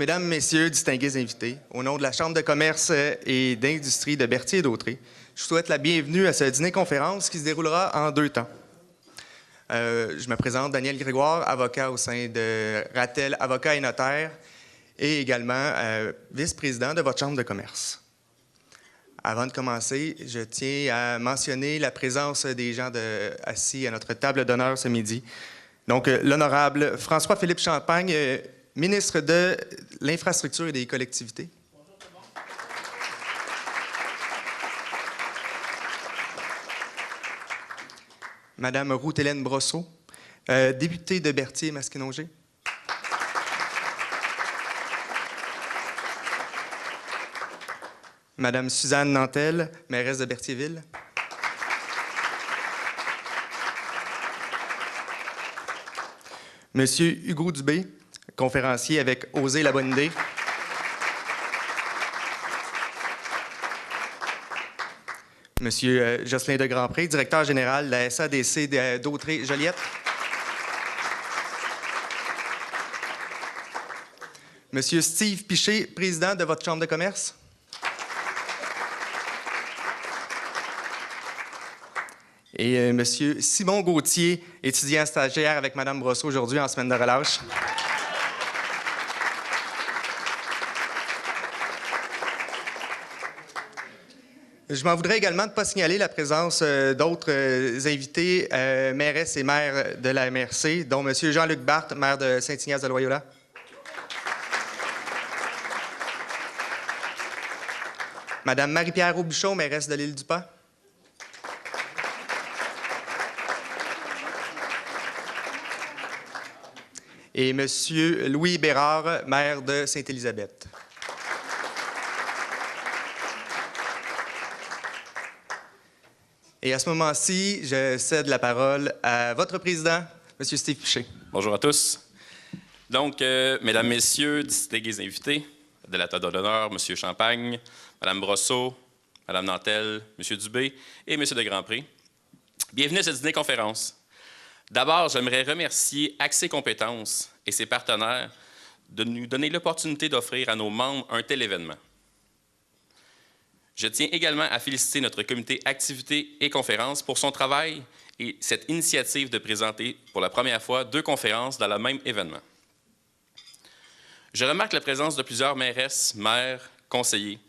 Mesdames, Messieurs, distingués invités, au nom de la Chambre de commerce et d'industrie de Berthier et d'Autrey, je vous souhaite la bienvenue à ce dîner-conférence qui se déroulera en 2 temps. Je me présente, Daniel Grégoire, avocat au sein de Ratel Avocats et Notaires et également vice-président de votre Chambre de commerce. Avant de commencer, je tiens à mentionner la présence des gens assis à notre table d'honneur ce midi. Donc, l'honorable François-Philippe Champagne, ministre de l'Infrastructure et des collectivités. Bonjour tout le monde. Madame Ruth-Hélène Brosseau, députée de Berthier-Masquinongé. Madame Suzanne Nantel, mairesse de Berthierville. Monsieur Hugo Dubé, conférencier avec Oser la bonne idée. Monsieur Jocelyn de Grandpré, directeur général de la SADC d'Autrey-Joliette. Monsieur Steve Piché, président de votre Chambre de commerce. Et Monsieur Simon Gauthier, étudiant stagiaire avec Madame Brosseau aujourd'hui en semaine de relâche. Je m'en voudrais également de ne pas signaler la présence d'autres invités, mairesses et maires de la MRC, dont M. Jean-Luc Barthes, maire de Saint-Ignace-de-Loyola. Mme Marie-Pierre Aubuchon, mairesse de l'île du Pas. Et M. Louis Bérard, maire de Sainte-Élisabeth. Et à ce moment-ci, je cède la parole à votre président, M. Steve Piché. Bonjour à tous. Donc, mesdames, messieurs, distingués invités, de la table d'honneur, M. Champagne, Mme Brosseau, Mme Nantel, M. Dubé et M. de Grandpré, bienvenue à ce dîner-conférence. D'abord, j'aimerais remercier Accès Compétences et ses partenaires de nous donner l'opportunité d'offrir à nos membres un tel événement. Je tiens également à féliciter notre comité Activités et conférences pour son travail et cette initiative de présenter pour la première fois 2 conférences dans le même événement. Je remarque la présence de plusieurs mairesses, maires, conseillers.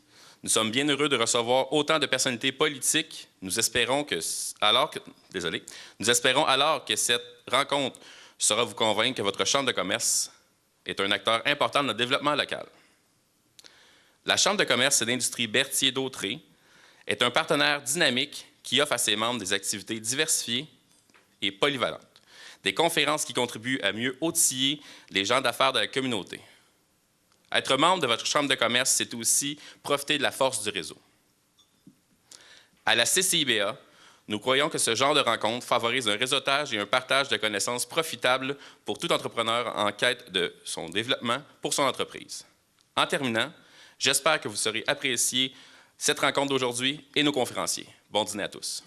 Nous sommes bien heureux de recevoir autant de personnalités politiques. Nous espérons alors que cette rencontre saura vous convaincre que votre Chambre de commerce est un acteur important dans le développement local. La Chambre de commerce et d'industrie Berthier d'Autrey est un partenaire dynamique qui offre à ses membres des activités diversifiées et polyvalentes, des conférences qui contribuent à mieux outiller les gens d'affaires de la communauté. Être membre de votre Chambre de commerce, c'est aussi profiter de la force du réseau. À la CCIBA, nous croyons que ce genre de rencontre favorise un réseautage et un partage de connaissances profitables pour tout entrepreneur en quête de son développement pour son entreprise. En terminant, j'espère que vous saurez apprécier cette rencontre d'aujourd'hui et nos conférenciers. Bon dîner à tous.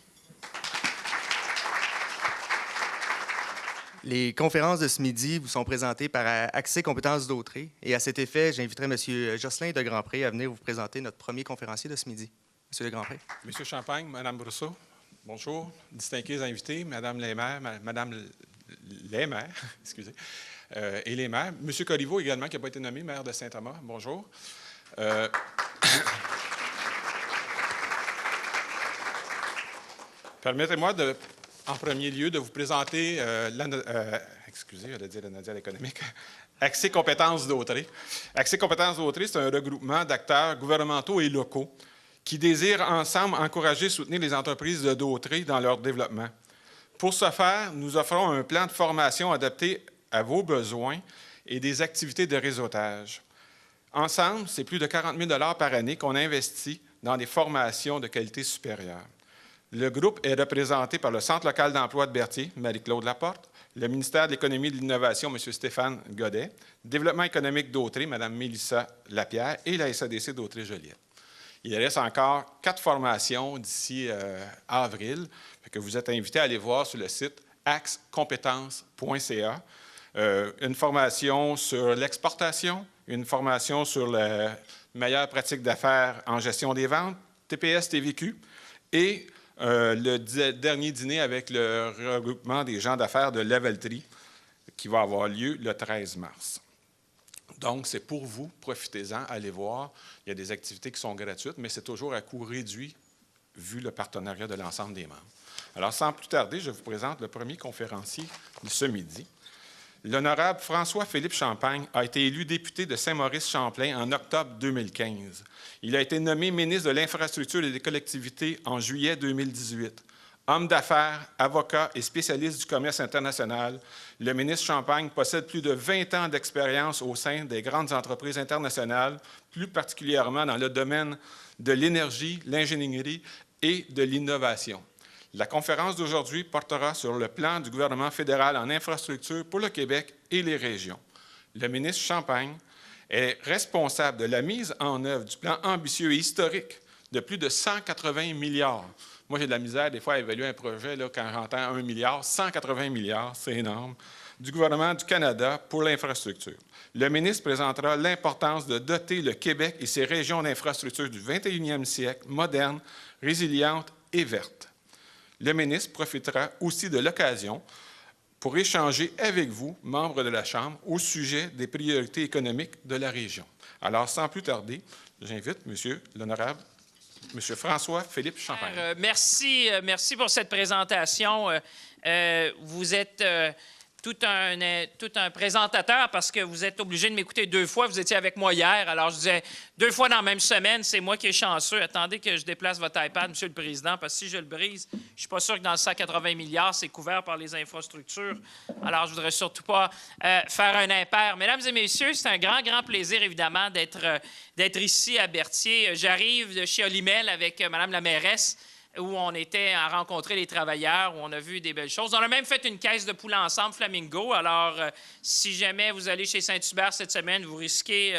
Les conférences de ce midi vous sont présentées par Accès Compétences d'Autrey. Et à cet effet, j'inviterai M. Jocelyn de Grandpré à venir vous présenter notre premier conférencier de ce midi. M. de Grandpré. Monsieur Champagne, Mme Brosseau, bonjour. Distingués invités, Madame les maires, excusez, et les maires. Monsieur Corriveau également, qui n'a pas été nommé maire de Saint-Thomas, bonjour. Permettez-moi en premier lieu, de vous présenter excusez, j'allais dire la Nadiale économique, Accès Compétences d'Autrey. Accès Compétences d'Autrey, c'est un regroupement d'acteurs gouvernementaux et locaux qui désirent ensemble encourager et soutenir les entreprises de d'Autrey dans leur développement. Pour ce faire, nous offrons un plan de formation adapté à vos besoins et des activités de réseautage. Ensemble, c'est plus de 40 000 $ par année qu'on investit dans des formations de qualité supérieure. Le groupe est représenté par le Centre local d'emploi de Berthier, Marie-Claude Laporte, le ministère de l'Économie et de l'Innovation, M. Stéphane Godet, Développement économique d'Autrey, Mme Mélissa Lapierre et la SADC d'Autrey-Joliette. Il reste encore 4 formations d'ici avril, que vous êtes invités à aller voir sur le site axecompétences.ca. une formation sur l'exportation, une formation sur la meilleure pratique d'affaires en gestion des ventes, TPS, TVQ, et le dernier dîner avec le regroupement des gens d'affaires de Level 3 qui va avoir lieu le 13 mars. Donc, c'est pour vous, profitez-en, allez voir. Il y a des activités qui sont gratuites, mais c'est toujours à coût réduit vu le partenariat de l'ensemble des membres. Alors, sans plus tarder, je vous présente le premier conférencier de ce midi. L'honorable François-Philippe Champagne a été élu député de Saint-Maurice-Champlain en octobre 2015. Il a été nommé ministre de l'Infrastructure et des collectivités en juillet 2018. Homme d'affaires, avocat et spécialiste du commerce international, le ministre Champagne possède plus de 20 ans d'expérience au sein des grandes entreprises internationales, plus particulièrement dans le domaine de l'énergie, l'ingénierie et de l'innovation. La conférence d'aujourd'hui portera sur le plan du gouvernement fédéral en infrastructure pour le Québec et les régions. Le ministre Champagne est responsable de la mise en œuvre du plan ambitieux et historique de plus de 180 milliards. Moi, j'ai de la misère des fois à évaluer un projet là, quand j'entends 1 milliard, 180 milliards, c'est énorme, du gouvernement du Canada pour l'infrastructure. Le ministre présentera l'importance de doter le Québec et ses régions d'infrastructures du 21e siècle, modernes, résilientes et vertes. Le ministre profitera aussi de l'occasion pour échanger avec vous, membres de la Chambre, au sujet des priorités économiques de la région. Alors, sans plus tarder, j'invite Monsieur l'honorable M. François-Philippe Champagne. Merci pour cette présentation. Vous êtes tout un présentateur parce que vous êtes obligé de m'écouter 2 fois. Vous étiez avec moi hier, alors je disais 2 fois dans la même semaine, c'est moi qui est chanceux. Attendez que je déplace votre iPad, Monsieur le Président, parce que si je le brise, je ne suis pas sûr que dans le 180 milliards, c'est couvert par les infrastructures. Alors, je ne voudrais surtout pas faire un impair. Mesdames et messieurs, c'est un grand, grand plaisir, évidemment, d'être ici à Berthier. J'arrive de chez Olimel avec Mme la mairesse, où on était à rencontrer les travailleurs, où on a vu des belles choses. On a même fait une caisse de poules ensemble, Flamingo. Alors, si jamais vous allez chez Saint-Hubert cette semaine, vous risquez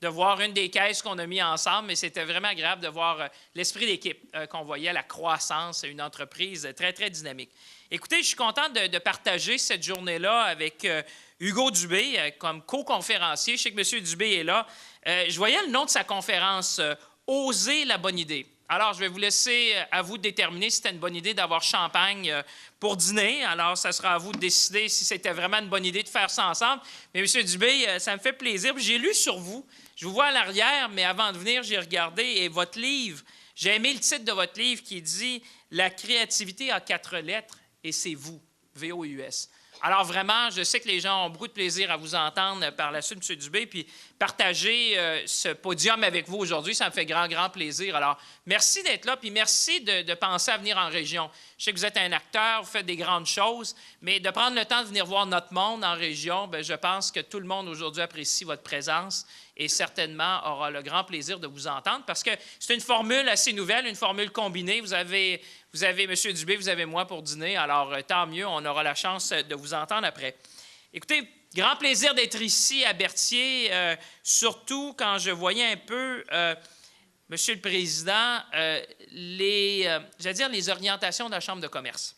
de voir une des caisses qu'on a mis ensemble, mais c'était vraiment agréable de voir l'esprit d'équipe qu'on voyait, la croissance, une entreprise très, très dynamique. Écoutez, je suis content de partager cette journée-là avec Hugo Dubé comme co-conférencier. Je sais que M. Dubé est là. Je voyais le nom de sa conférence, « Oser la bonne idée ». Alors, je vais vous laisser à vous de déterminer si c'était une bonne idée d'avoir champagne pour dîner. Alors, ça sera à vous de décider si c'était vraiment une bonne idée de faire ça ensemble. Mais M. Dubé, ça me fait plaisir. J'ai lu sur vous. Je vous vois à l'arrière, mais avant de venir, j'ai regardé et votre livre, j'ai aimé le titre de votre livre qui dit « La créativité a 4 lettres et c'est vous, V-O-U-S ». Alors vraiment, je sais que les gens ont beaucoup de plaisir à vous entendre par la suite, M. Dubé, puis partager ce podium avec vous aujourd'hui, ça me fait grand, grand plaisir. Alors, merci d'être là, puis merci de penser à venir en région. Je sais que vous êtes un acteur, vous faites des grandes choses, mais de prendre le temps de venir voir notre monde en région, bien, je pense que tout le monde aujourd'hui apprécie votre présence et certainement aura le grand plaisir de vous entendre parce que c'est une formule assez nouvelle, une formule combinée. Vous avez M. Dubé, vous avez moi pour dîner, alors tant mieux, on aura la chance de vous entendre après. Écoutez, grand plaisir d'être ici à Berthier, surtout quand je voyais un peu, Monsieur le Président, les orientations de la Chambre de commerce.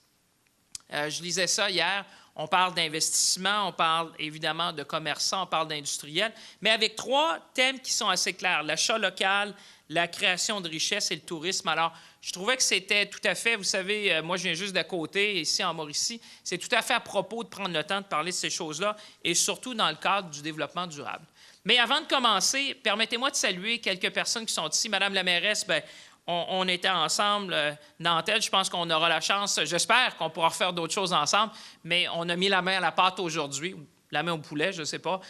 Je lisais ça hier. On parle d'investissement, on parle évidemment de commerçants, on parle d'industriels, mais avec 3 thèmes qui sont assez clairs, l'achat local, la création de richesse et le tourisme. Alors, je trouvais que c'était tout à fait, vous savez, moi je viens juste d'à côté, ici en Mauricie, c'est tout à fait à propos de prendre le temps de parler de ces choses-là et surtout dans le cadre du développement durable. Mais avant de commencer, permettez-moi de saluer quelques personnes qui sont ici. Madame la mairesse, bien, on était ensemble, Nantel, je pense qu'on aura la chance, j'espère qu'on pourra faire d'autres choses ensemble, mais on a mis la main à la pâte aujourd'hui, la main au poulet, je ne sais pas,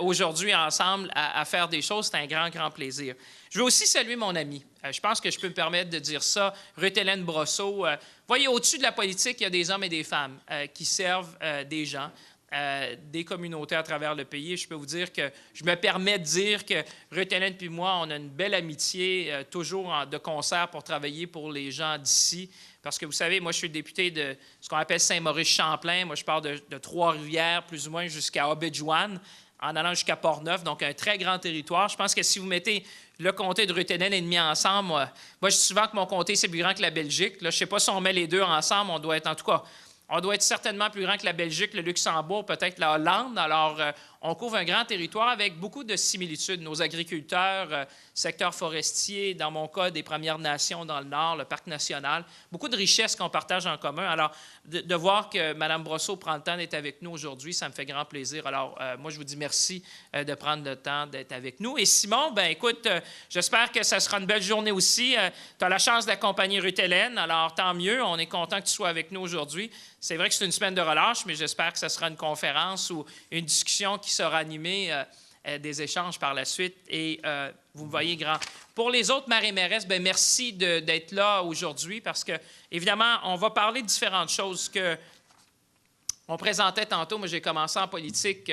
aujourd'hui ensemble à faire des choses, c'est un grand, grand plaisir. Je veux aussi saluer mon ami, je pense que je peux me permettre de dire ça, Ruth-Hélène Brosseau. Voyez, au-dessus de la politique, il y a des hommes et des femmes qui servent des gens. Des communautés à travers le pays. Je peux vous dire que je me permets de dire que Ruth-Hélène puis moi, on a une belle amitié, toujours de concert pour travailler pour les gens d'ici. Parce que vous savez, moi, je suis député de ce qu'on appelle Saint-Maurice-Champlain. Moi, je pars de Trois-Rivières, plus ou moins, jusqu'à Obidjouane, en allant jusqu'à Port-Neuf, donc un très grand territoire. Je pense que si vous mettez le comté de Ruth-Hélène et demi ensemble, moi, je dis souvent que mon comté, c'est plus grand que la Belgique. Là, je ne sais pas si on met les deux ensemble, on doit être en tout cas... On doit être certainement plus grand que la Belgique, le Luxembourg, peut-être la Hollande. Alors, on couvre un grand territoire avec beaucoup de similitudes. Nos agriculteurs, secteur forestier, dans mon cas, des Premières Nations dans le Nord, le Parc national, beaucoup de richesses qu'on partage en commun. Alors, de voir que Mme Brosseau prend le temps d'être avec nous aujourd'hui, ça me fait grand plaisir. Alors, moi, je vous dis merci de prendre le temps d'être avec nous. Et Simon, ben écoute, j'espère que ça sera une belle journée aussi. Tu as la chance d'accompagner Ruth-Hélène, alors tant mieux. On est content que tu sois avec nous aujourd'hui. C'est vrai que c'est une semaine de relâche, mais j'espère que ce sera une conférence ou une discussion qui sera animée, des échanges par la suite. Et vous me voyez grand. Pour les autres marées-mairesses, bien, merci d'être là aujourd'hui parce que, évidemment, on va parler de différentes choses que on présentait tantôt. Moi, j'ai commencé en politique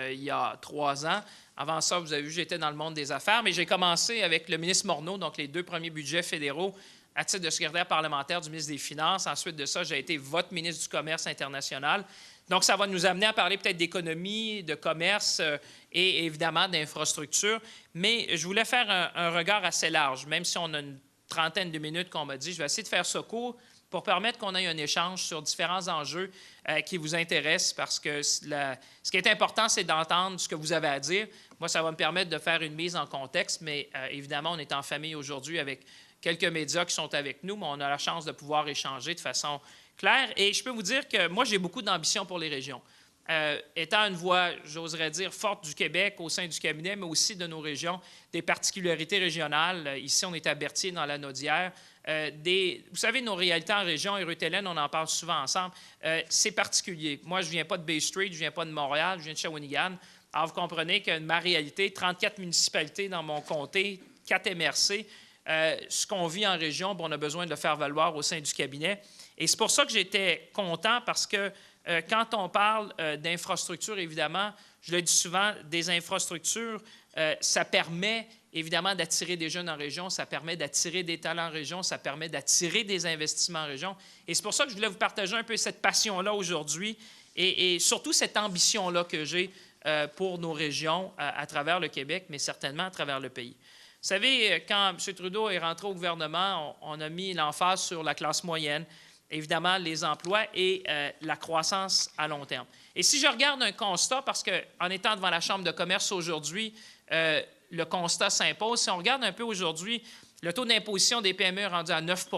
il y a 3 ans. Avant ça, vous avez vu, j'étais dans le monde des affaires, mais j'ai commencé avec le ministre Morneau, donc les 2 premiers budgets fédéraux à titre de secrétaire parlementaire du ministre des Finances. Ensuite de ça, j'ai été votre ministre du Commerce international. Donc, ça va nous amener à parler peut-être d'économie, de commerce et évidemment d'infrastructure. Mais je voulais faire un regard assez large, même si on a une trentaine de minutes qu'on m'a dit. Je vais essayer de faire ce court pour permettre qu'on ait un échange sur différents enjeux qui vous intéressent parce que ce qui est important, c'est d'entendre ce que vous avez à dire. Moi, ça va me permettre de faire une mise en contexte, mais évidemment, on est en famille aujourd'hui avec quelques médias qui sont avec nous, mais on a la chance de pouvoir échanger de façon claire. Et je peux vous dire que moi, j'ai beaucoup d'ambition pour les régions. Étant une voix, j'oserais dire, forte du Québec au sein du cabinet, mais aussi de nos régions, des particularités régionales. Ici, on est à Berthier, dans la Naudière. Vous savez, nos réalités en région, et Ruth-Hélène, on en parle souvent ensemble, c'est particulier. Moi, je ne viens pas de Bay Street, je ne viens pas de Montréal, je viens de Shawinigan. Alors, vous comprenez que ma réalité, 34 municipalités dans mon comté, 4 MRC, ce qu'on vit en région, on a besoin de le faire valoir au sein du cabinet. Et c'est pour ça que j'étais content parce que quand on parle d'infrastructures, évidemment, je le dis souvent, des infrastructures, ça permet évidemment d'attirer des jeunes en région, ça permet d'attirer des talents en région, ça permet d'attirer des investissements en région. Et c'est pour ça que je voulais vous partager un peu cette passion-là aujourd'hui et surtout cette ambition-là que j'ai pour nos régions à travers le Québec, mais certainement à travers le pays. Vous savez, quand M. Trudeau est rentré au gouvernement, on a mis l'emphase sur la classe moyenne, évidemment les emplois et la croissance à long terme. Et si je regarde un constat, parce qu'en étant devant la Chambre de commerce aujourd'hui, le constat s'impose. Si on regarde un peu aujourd'hui, le taux d'imposition des PME est rendu à 9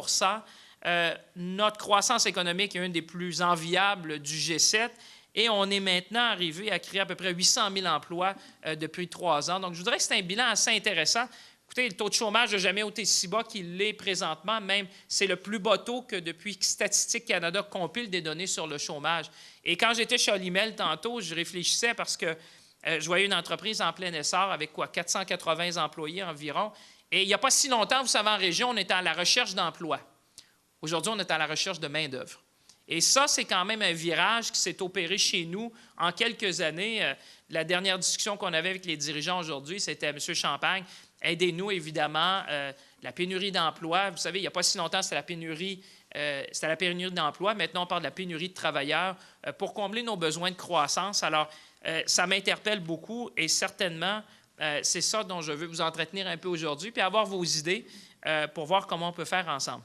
notre croissance économique est une des plus enviables du G7 et on est maintenant arrivé à créer à peu près 800 000 emplois depuis 3 ans. Donc, je voudrais que c'est un bilan assez intéressant. Écoutez, le taux de chômage n'a jamais été si bas qu'il l'est présentement. Même, c'est le plus bas taux que depuis que Statistique Canada compile des données sur le chômage. Et quand j'étais chez Olimel tantôt, je réfléchissais parce que je voyais une entreprise en plein essor avec 480 employés environ. Et il n'y a pas si longtemps, vous savez, en région, on était à la recherche d'emploi. Aujourd'hui, on est à la recherche de main-d'œuvre. Et ça, c'est quand même un virage qui s'est opéré chez nous en quelques années. La dernière discussion qu'on avait avec les dirigeants aujourd'hui, c'était M. Champagne. Aidez-nous, évidemment, la pénurie d'emploi. Vous savez, il n'y a pas si longtemps, c'était la pénurie d'emploi. Maintenant, on parle de la pénurie de travailleurs pour combler nos besoins de croissance. Alors, ça m'interpelle beaucoup et certainement, c'est ça dont je veux vous entretenir un peu aujourd'hui, puis avoir vos idées pour voir comment on peut faire ensemble.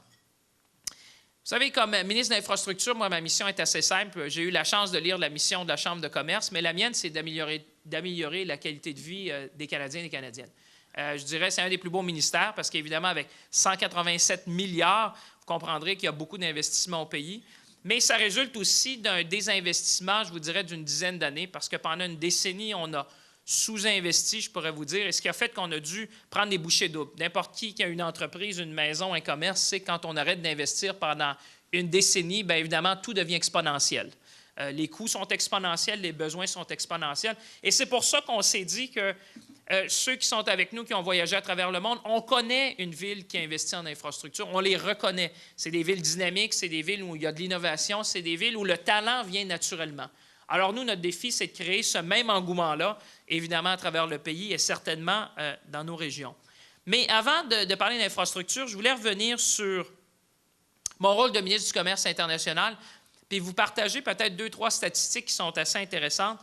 Vous savez, comme ministre de l'Infrastructure, moi, ma mission est assez simple. J'ai eu la chance de lire la mission de la Chambre de commerce, mais la mienne, c'est d'améliorer la qualité de vie des Canadiens et des Canadiennes. Je dirais que c'est un des plus beaux ministères parce qu'évidemment, avec 187 milliards, vous comprendrez qu'il y a beaucoup d'investissements au pays. Mais ça résulte aussi d'un désinvestissement, je vous dirais, d'une dizaine d'années parce que pendant une décennie, on a sous-investi, je pourrais vous dire, et ce qui a fait qu'on a dû prendre des bouchées doubles. N'importe qui a une entreprise, une maison, un commerce, c'est quand on arrête d'investir pendant une décennie, bien évidemment, tout devient exponentiel. Les coûts sont exponentiels, les besoins sont exponentiels. Et c'est pour ça qu'on s'est dit que ceux qui sont avec nous, qui ont voyagé à travers le monde, on connaît une ville qui investit en infrastructure, on les reconnaît. C'est des villes dynamiques, c'est des villes où il y a de l'innovation, c'est des villes où le talent vient naturellement. Alors nous, notre défi, c'est de créer ce même engouement-là, évidemment à travers le pays et certainement dans nos régions. Mais avant de parler d'infrastructure, je voulais revenir sur mon rôle de ministre du Commerce international, puis vous partager peut-être 2-3 statistiques qui sont assez intéressantes.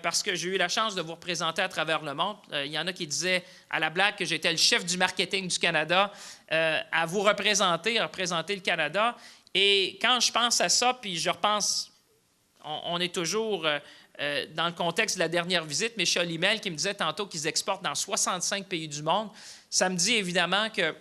Parce que j'ai eu la chance de vous représenter à travers le monde. Il y en a qui disaient à la blague que j'étais le chef du marketing du Canada à vous représenter, à représenter le Canada. Et quand je pense à ça, puis je repense, on est toujours dans le contexte de la dernière visite, M. Olimel qui me disait tantôt qu'ils exportent dans 65 pays du monde, ça me dit évidemment que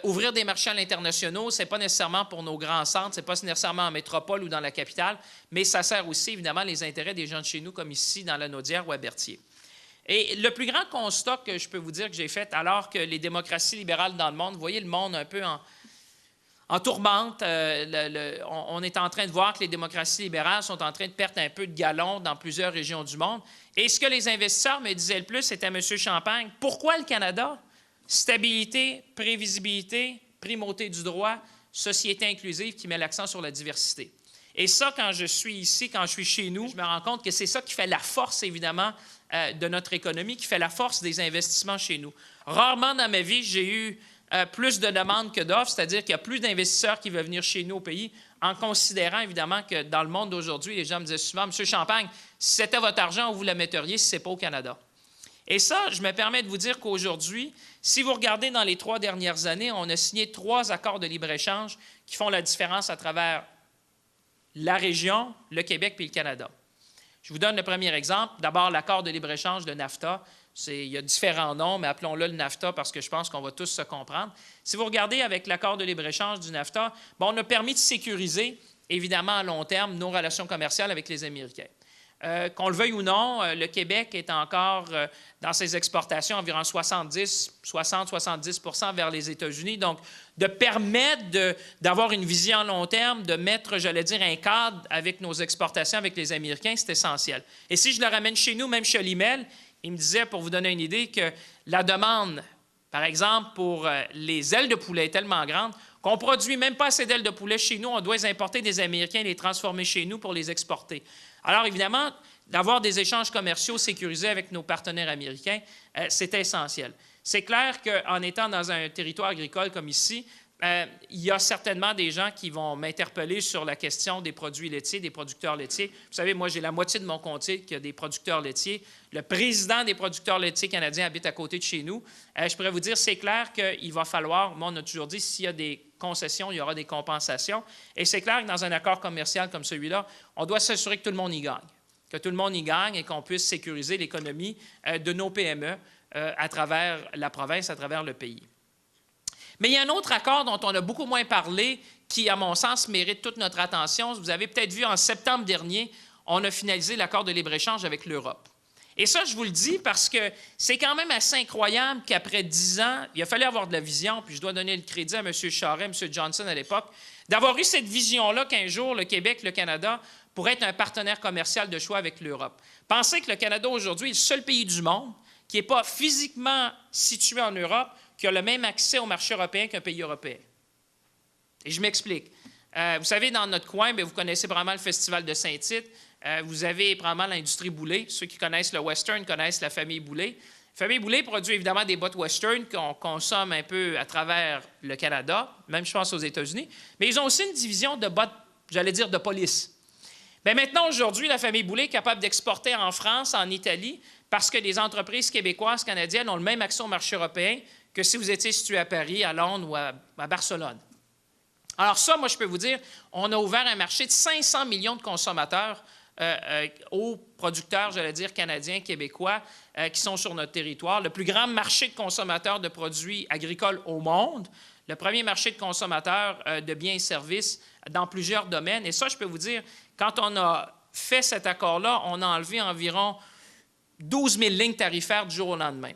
ouvrir des marchés à l'international, ce n'est pas nécessairement pour nos grands centres, ce n'est pas nécessairement en métropole ou dans la capitale, mais ça sert aussi évidemment les intérêts des gens de chez nous, comme ici dans la Naudière ou à Berthier. Et le plus grand constat que je peux vous dire que j'ai fait, alors que les démocraties libérales dans le monde, vous voyez le monde un peu en tourmente, on est en train de voir que les démocraties libérales sont en train de perdre un peu de galon dans plusieurs régions du monde. Et ce que les investisseurs me disaient le plus, c'était « M. Champagne, pourquoi le Canada? Stabilité, prévisibilité, primauté du droit, société inclusive qui met l'accent sur la diversité. » Et ça, quand je suis ici, quand je suis chez nous, je me rends compte que c'est ça qui fait la force, évidemment, de notre économie, qui fait la force des investissements chez nous. Rarement dans ma vie, j'ai eu plus de demandes que d'offres, c'est-à-dire qu'il y a plus d'investisseurs qui veulent venir chez nous au pays, en considérant évidemment que dans le monde d'aujourd'hui, les gens me disaient souvent, « M. Champagne, si c'était votre argent, où vous le metteriez si ce n'est pas au Canada? » Et ça, je me permets de vous dire qu'aujourd'hui, si vous regardez dans les 3 dernières années, on a signé 3 accords de libre-échange qui font la différence à travers la région, le Québec puis le Canada. Je vous donne le premier exemple. D'abord, l'accord de libre-échange de NAFTA. Il y a différents noms, mais appelons-le le NAFTA parce que je pense qu'on va tous se comprendre. Si vous regardez avec l'accord de libre-échange du NAFTA, on a permis de sécuriser, évidemment, à long terme, nos relations commerciales avec les Américains. Qu'on le veuille ou non, le Québec est encore, dans ses exportations, environ 60-70 % vers les États-Unis. Donc, de permettre d'avoir une vision à long terme, de mettre, j'allais dire, un cadre avec nos exportations avec les Américains, c'est essentiel. Et si je le ramène chez nous, même chez Olimel, il me disait, pour vous donner une idée, que la demande, par exemple, pour les ailes de poulet est tellement grande qu'on ne produit même pas assez d'ailes de poulet chez nous. On doit les importer des Américains et les transformer chez nous pour les exporter. Alors, évidemment, d'avoir des échanges commerciaux sécurisés avec nos partenaires américains, c'est essentiel. C'est clair qu'en étant dans un territoire agricole comme ici, il y a certainement des gens qui vont m'interpeller sur la question des produits laitiers, des producteurs laitiers. Vous savez, moi, j'ai la moitié de mon comté qui a des producteurs laitiers. Le président des producteurs laitiers canadiens habite à côté de chez nous. Je pourrais vous dire, c'est clair qu'il va falloir, moi, on a toujours dit, s'il y a des concessions, il y aura des compensations. Et c'est clair que dans un accord commercial comme celui-là, on doit s'assurer que tout le monde y gagne. Que tout le monde y gagne et qu'on puisse sécuriser l'économie de nos PME à travers la province, à travers le pays. Mais il y a un autre accord dont on a beaucoup moins parlé qui, à mon sens, mérite toute notre attention. Vous avez peut-être vu, en septembre dernier, on a finalisé l'accord de libre-échange avec l'Europe. Et ça, je vous le dis parce que c'est quand même assez incroyable qu'après 10 ans, il a fallu avoir de la vision, puis je dois donner le crédit à M. Charest, M. Johnson à l'époque, d'avoir eu cette vision-là qu'un jour, le Québec, le Canada, pourrait être un partenaire commercial de choix avec l'Europe. Pensez que le Canada, aujourd'hui, est le seul pays du monde qui n'est pas physiquement situé en Europe, qui a le même accès au marché européen qu'un pays européen. Et je m'explique. Vous savez, dans notre coin, bien, vous connaissez probablement le Festival de Saint-Tite. Vous avez probablement l'industrie Boulay. Ceux qui connaissent le western connaissent la famille Boulay. La famille Boulay produit évidemment des bottes western qu'on consomme un peu à travers le Canada, même je pense aux États-Unis. Mais ils ont aussi une division de bottes, j'allais dire, de police. Bien, maintenant, aujourd'hui, la famille Boulay est capable d'exporter en France, en Italie, parce que les entreprises québécoises, canadiennes ont le même accès au marché européen que si vous étiez situé à Paris, à Londres ou à Barcelone. Alors ça, moi, je peux vous dire, on a ouvert un marché de 500 millions de consommateurs aux producteurs, j'allais dire, canadiens, québécois, qui sont sur notre territoire. Le plus grand marché de consommateurs de produits agricoles au monde, le premier marché de consommateurs de biens et services dans plusieurs domaines. Et ça, je peux vous dire, quand on a fait cet accord-là, on a enlevé environ 12 000 lignes tarifaires du jour au lendemain.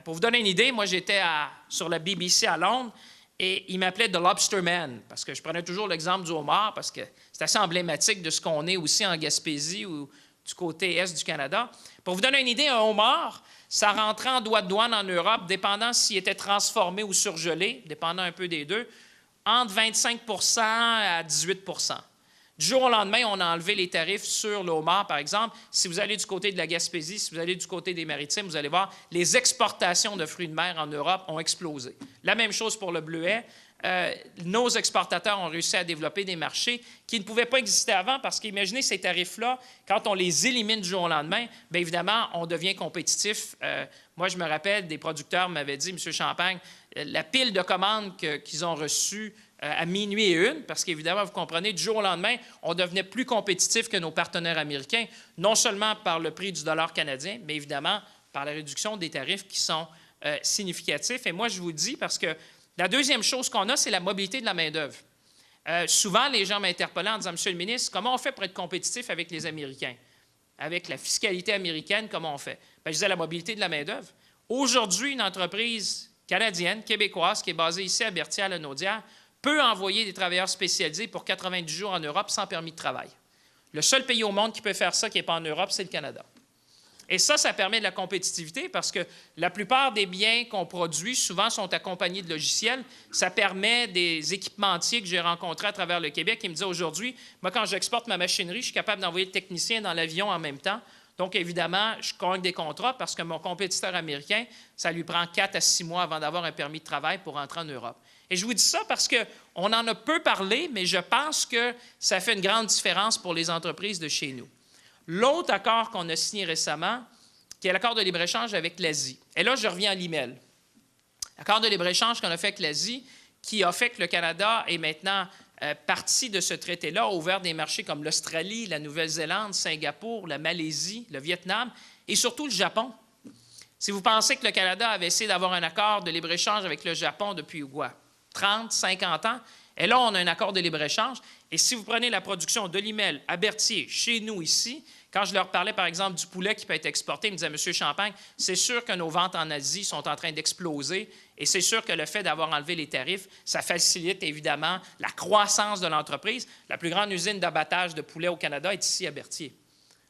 Pour vous donner une idée, moi, j'étais sur la BBC à Londres et ils m'appelaient The Lobster Man parce que je prenais toujours l'exemple du homard parce que c'est assez emblématique de ce qu'on est aussi en Gaspésie ou du côté est du Canada. Pour vous donner une idée, un homard, ça rentrait en droit de douane en Europe, dépendant s'il était transformé ou surgelé, dépendant un peu des deux, entre 25 % à 18 %. Du jour au lendemain, on a enlevé les tarifs sur le homard, par exemple. Si vous allez du côté de la Gaspésie, si vous allez du côté des Maritimes, vous allez voir, les exportations de fruits de mer en Europe ont explosé. La même chose pour le bleuet. Nos exportateurs ont réussi à développer des marchés qui ne pouvaient pas exister avant parce qu'imaginez ces tarifs-là, quand on les élimine du jour au lendemain, bien évidemment, on devient compétitif. Moi, je me rappelle, des producteurs m'avaient dit, M. Champagne, la pile de commandes qu'ils ont reçues à minuit et 1, parce qu'évidemment, vous comprenez, du jour au lendemain, on devenait plus compétitif que nos partenaires américains, non seulement par le prix du dollar canadien, mais évidemment par la réduction des tarifs qui sont significatifs. Et moi, je vous le dis parce que la deuxième chose qu'on a, c'est la mobilité de la main-d'œuvre. Souvent, les gens m'interpellaient en disant, Monsieur le ministre, comment on fait pour être compétitif avec les Américains? Avec la fiscalité américaine, comment on fait? Bien, je disais la mobilité de la main-d'œuvre. Aujourd'hui, une entreprise canadienne, québécoise, qui est basée ici à Berthier, à la Naudière, peut envoyer des travailleurs spécialisés pour 90 jours en Europe sans permis de travail. Le seul pays au monde qui peut faire ça, qui n'est pas en Europe, c'est le Canada. Et ça permet de la compétitivité parce que la plupart des biens qu'on produit, souvent, sont accompagnés de logiciels. Ça permet des équipementiers que j'ai rencontrés à travers le Québec qui me disaient aujourd'hui, moi, quand j'exporte ma machinerie, je suis capable d'envoyer le technicien dans l'avion en même temps. Donc, évidemment, je cogne des contrats parce que mon compétiteur américain, ça lui prend 4 à 6 mois avant d'avoir un permis de travail pour entrer en Europe. Et je vous dis ça parce qu'on en a peu parlé, mais je pense que ça fait une grande différence pour les entreprises de chez nous. L'autre accord qu'on a signé récemment, qui est l'accord de libre-échange avec l'Asie. Et là, je reviens à l'email. L'accord de libre-échange qu'on a fait avec l'Asie, qui a fait que le Canada est maintenant partie de ce traité-là, a ouvert des marchés comme l'Australie, la Nouvelle-Zélande, Singapour, la Malaisie, le Vietnam et surtout le Japon. Si vous pensez que le Canada avait essayé d'avoir un accord de libre-échange avec le Japon depuis quoi? 30, 50 ans? Et là, on a un accord de libre-échange. Et si vous prenez la production de l'email à Berthier, chez nous ici, quand je leur parlais, par exemple, du poulet qui peut être exporté, ils me disaient, Monsieur Champagne, c'est sûr que nos ventes en Asie sont en train d'exploser et c'est sûr que le fait d'avoir enlevé les tarifs, ça facilite évidemment la croissance de l'entreprise. La plus grande usine d'abattage de poulet au Canada est ici à Berthier.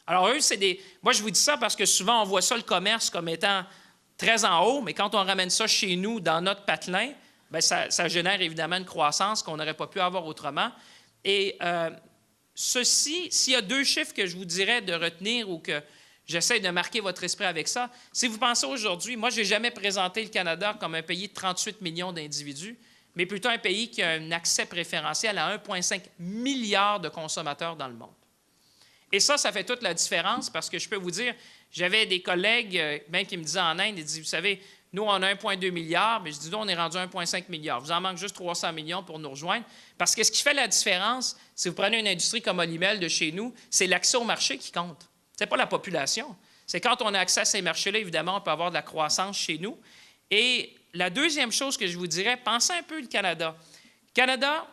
Alors, eux, c'est des... Moi, je vous dis ça parce que souvent, on voit ça, le commerce, comme étant très en haut, mais quand on ramène ça chez nous, dans notre patelin, bien, ça génère évidemment une croissance qu'on n'aurait pas pu avoir autrement. Et ceci, s'il y a 2 chiffres que je vous dirais de retenir ou que j'essaie de marquer votre esprit avec ça, si vous pensez aujourd'hui, moi, je n'ai jamais présenté le Canada comme un pays de 38 millions d'individus, mais plutôt un pays qui a un accès préférentiel à 1,5 milliard de consommateurs dans le monde. Et ça fait toute la différence parce que je peux vous dire, j'avais des collègues même qui me disaient en Inde, ils disaient, vous savez, nous, on a 1,2 milliard, mais je dis, nous, on est rendu à 1,5 milliard. Vous en manque juste 300 millions pour nous rejoindre. Parce que ce qui fait la différence, si vous prenez une industrie comme Olimel de chez nous, c'est l'accès au marché qui compte. Ce n'est pas la population. C'est quand on a accès à ces marchés-là, évidemment, on peut avoir de la croissance chez nous. Et la deuxième chose que je vous dirais, pensez un peu le Canada. Le Canada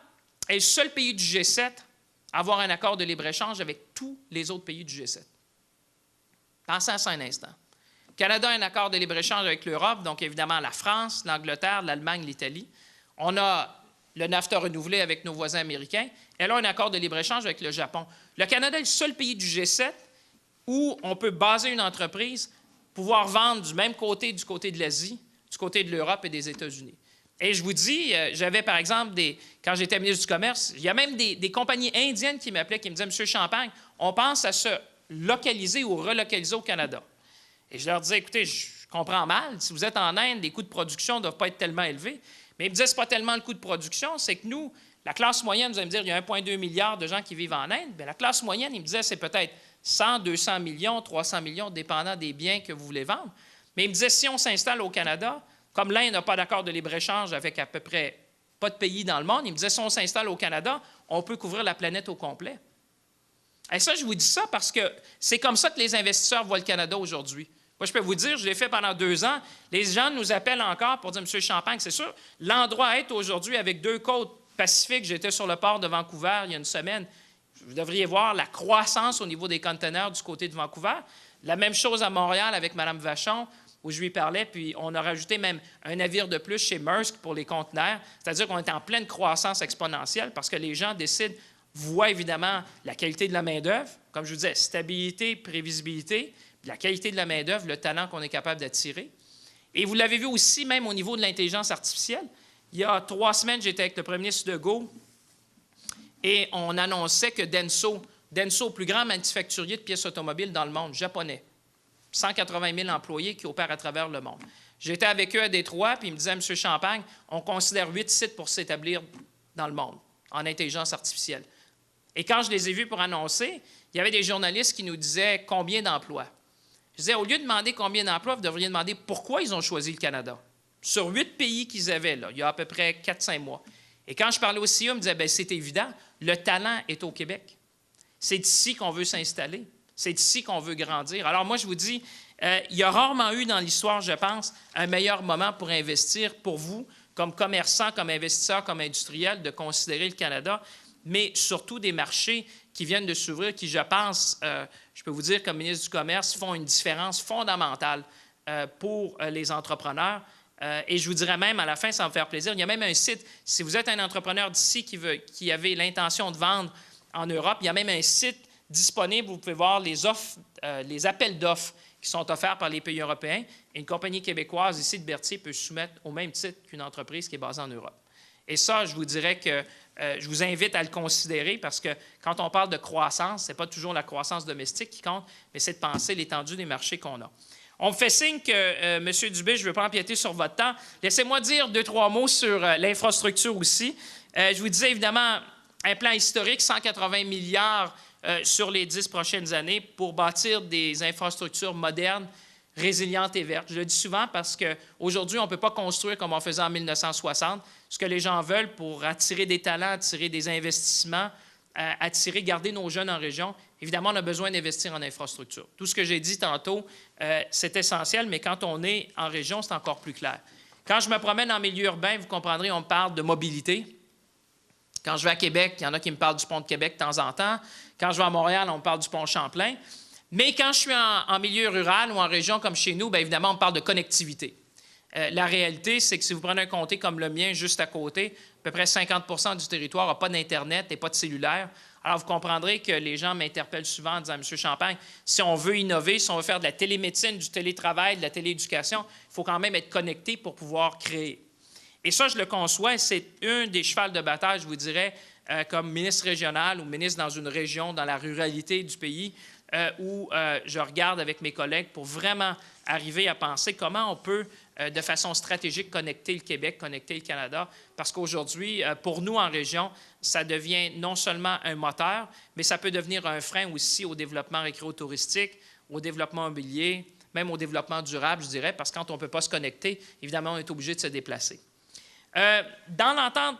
est le seul pays du G7 à avoir un accord de libre-échange avec tous les autres pays du G7. Pensez à ça un instant. Le Canada a un accord de libre-échange avec l'Europe, donc évidemment la France, l'Angleterre, l'Allemagne, l'Italie. On a le NAFTA renouvelé avec nos voisins américains. Et là, un accord de libre-échange avec le Japon. Le Canada est le seul pays du G7 où on peut baser une entreprise, pouvoir vendre du même côté, du côté de l'Asie, du côté de l'Europe et des États-Unis. Et je vous dis, j'avais par exemple, quand j'étais ministre du Commerce, il y a même des compagnies indiennes qui m'appelaient, qui me disaient, Monsieur Champagne, on pense à se localiser ou relocaliser au Canada. Et je leur disais, écoutez, je comprends mal. Si vous êtes en Inde, les coûts de production ne doivent pas être tellement élevés. Mais ils me disaient, ce n'est pas tellement le coût de production, c'est que nous, la classe moyenne, vous allez me dire, il y a 1,2 milliard de gens qui vivent en Inde. Bien, la classe moyenne, ils me disaient, c'est peut-être 100, 200 millions, 300 millions, dépendant des biens que vous voulez vendre. Mais ils me disaient, si on s'installe au Canada, comme l'Inde n'a pas d'accord de libre-échange avec à peu près pas de pays dans le monde, ils me disaient, si on s'installe au Canada, on peut couvrir la planète au complet. Et ça, je vous dis ça parce que c'est comme ça que les investisseurs voient le Canada aujourd'hui. Moi, je peux vous dire, je l'ai fait pendant 2 ans. Les gens nous appellent encore pour dire, Monsieur Champagne, c'est sûr, l'endroit à être aujourd'hui avec 2 côtes pacifiques, j'étais sur le port de Vancouver il y a une semaine, vous devriez voir la croissance au niveau des conteneurs du côté de Vancouver. La même chose à Montréal avec Mme Vachon, où je lui parlais, puis on a rajouté même un navire de plus chez Maersk pour les conteneurs. C'est-à-dire qu'on est en pleine croissance exponentielle parce que les gens décident, voient évidemment la qualité de la main-d'œuvre, comme je vous disais, stabilité, prévisibilité, la qualité de la main-d'œuvre, le talent qu'on est capable d'attirer. Et vous l'avez vu aussi, même au niveau de l'intelligence artificielle. Il y a 3 semaines, j'étais avec le premier ministre Legault et on annonçait que Denso, le plus grand manufacturier de pièces automobiles dans le monde, japonais, 180 000 employés qui opèrent à travers le monde. J'étais avec eux à Détroit, puis ils me disaient, M. Champagne, on considère 8 sites pour s'établir dans le monde en intelligence artificielle. Et quand je les ai vus pour annoncer, il y avait des journalistes qui nous disaient combien d'emplois. Je disais, au lieu de demander combien d'emplois, vous devriez demander pourquoi ils ont choisi le Canada. Sur 8 pays qu'ils avaient, là, il y a à peu près 4-5 mois. Et quand je parlais au CEO, il me disait, bien, c'est évident, le talent est au Québec. C'est ici qu'on veut s'installer. C'est ici qu'on veut grandir. Alors moi, je vous dis, il y a rarement eu dans l'histoire, je pense, un meilleur moment pour investir pour vous, comme commerçant, comme investisseur, comme industriel, de considérer le Canada, mais surtout des marchés qui viennent de s'ouvrir, qui, je pense, je peux vous dire, comme ministre du Commerce, font une différence fondamentale pour les entrepreneurs. Et je vous dirais même, à la fin, ça va me faire plaisir, il y a même un site, si vous êtes un entrepreneur d'ici qui avait l'intention de vendre en Europe, il y a même un site disponible, vous pouvez voir les offres, les appels d'offres qui sont offerts par les pays européens. Et une compagnie québécoise ici de Berthier peut se soumettre au même titre qu'une entreprise qui est basée en Europe. Et ça, je vous dirais que je vous invite à le considérer parce que quand on parle de croissance, ce n'est pas toujours la croissance domestique qui compte, mais c'est de penser l'étendue des marchés qu'on a. On me fait signe que, M. Dubé, je ne veux pas empiéter sur votre temps. Laissez-moi dire 2-3 mots sur l'infrastructure aussi. Je vous disais évidemment un plan historique, 180 milliards sur les 10 prochaines années pour bâtir des infrastructures modernes, résilientes et vertes. Je le dis souvent parce qu'aujourd'hui, on ne peut pas construire comme on faisait en 1960. Ce que les gens veulent pour attirer des talents, attirer des investissements, garder nos jeunes en région, évidemment, on a besoin d'investir en infrastructure. Tout ce que j'ai dit tantôt, c'est essentiel, mais quand on est en région, c'est encore plus clair. Quand je me promène en milieu urbain, vous comprendrez, on me parle de mobilité. Quand je vais à Québec, il y en a qui me parlent du pont de Québec de temps en temps. Quand je vais à Montréal, on me parle du pont Champlain. Mais quand je suis en milieu rural ou en région comme chez nous, bien évidemment, on parle de connectivité. La réalité, c'est que si vous prenez un comté comme le mien, juste à côté, à peu près 50 du territoire n'a pas d'Internet et pas de cellulaire. Alors, vous comprendrez que les gens m'interpellent souvent en disant « M. Champagne, si on veut innover, si on veut faire de la télémédecine, du télétravail, de la télééducation, il faut quand même être connecté pour pouvoir créer. » Et ça, je le conçois, et c'est un des chevals de bataille, je vous dirais, comme ministre régional ou ministre dans une région, dans la ruralité du pays, où je regarde avec mes collègues pour vraiment arriver à penser comment on peut, de façon stratégique, connecter le Québec, connecter le Canada, parce qu'aujourd'hui, pour nous en région, ça devient non seulement un moteur, mais ça peut devenir un frein aussi au développement récréo-touristique, au développement immobilier, même au développement durable, je dirais, parce que quand on ne peut pas se connecter, évidemment, on est obligé de se déplacer. Dans l'entente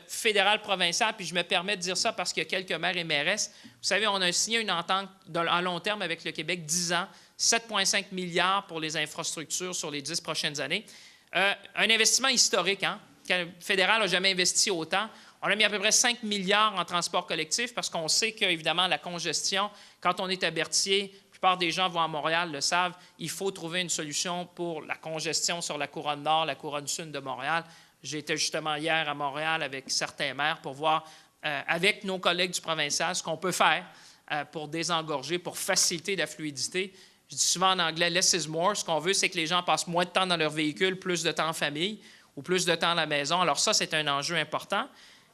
fédérale-provinciale, puis je me permets de dire ça parce qu'il y a quelques maires et mairesses, vous savez, on a signé une entente à long terme avec le Québec, 10 ans, 7,5 milliards pour les infrastructures sur les 10 prochaines années. Un investissement historique, hein? Le fédéral n'a jamais investi autant. On a mis à peu près 5 milliards en transport collectif parce qu'on sait qu'évidemment, la congestion, quand on est à Berthier, la plupart des gens vont à Montréal, le savent, il faut trouver une solution pour la congestion sur la couronne nord, la couronne sud de Montréal. J'étais justement hier à Montréal avec certains maires pour voir, avec nos collègues du provincial, ce qu'on peut faire pour désengorger, pour faciliter la fluidité. Je dis souvent en anglais « less is more ». Ce qu'on veut, c'est que les gens passent moins de temps dans leur véhicule, plus de temps en famille ou plus de temps à la maison. Alors ça, c'est un enjeu important.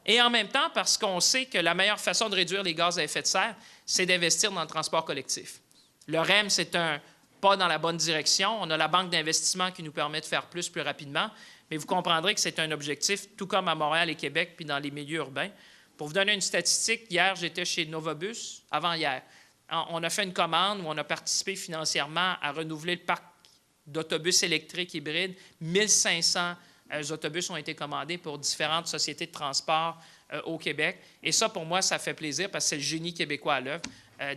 Et en même temps, parce qu'on sait que la meilleure façon de réduire les gaz à effet de serre, c'est d'investir dans le transport collectif. Le REM, c'est un pas dans la bonne direction. On a la banque d'investissement qui nous permet de faire plus rapidement. Mais vous comprendrez que c'est un objectif, tout comme à Montréal et Québec, puis dans les milieux urbains. Pour vous donner une statistique, hier, j'étais chez Novabus, avant-hier. On a fait une commande où on a participé financièrement à renouveler le parc d'autobus électriques hybrides. 1500 autobus ont été commandés pour différentes sociétés de transport au Québec. Et ça, pour moi, ça fait plaisir parce que c'est le génie québécois à l'œuvre.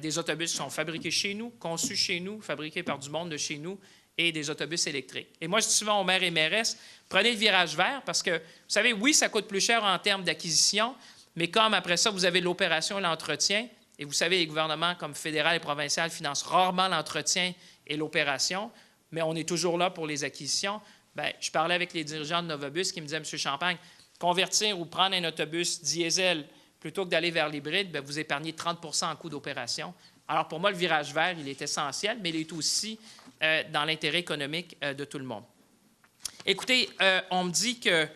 Des autobus qui sont fabriqués chez nous, conçus chez nous, fabriqués par du monde de chez nous, et des autobus électriques. Et moi, je dis souvent aux maires et mairesses, prenez le virage vert parce que, vous savez, oui, ça coûte plus cher en termes d'acquisition, mais comme après ça, vous avez l'opération et l'entretien, et vous savez, les gouvernements comme fédéral et provincial financent rarement l'entretien et l'opération, mais on est toujours là pour les acquisitions. Bien, je parlais avec les dirigeants de Novabus qui me disaient, M. Champagne, convertir ou prendre un autobus diesel plutôt que d'aller vers l'hybride, bien, vous épargnez 30 en coût d'opération. Alors, pour moi, le virage vert, il est essentiel, mais il est aussi dans l'intérêt économique de tout le monde. Écoutez, on me dit que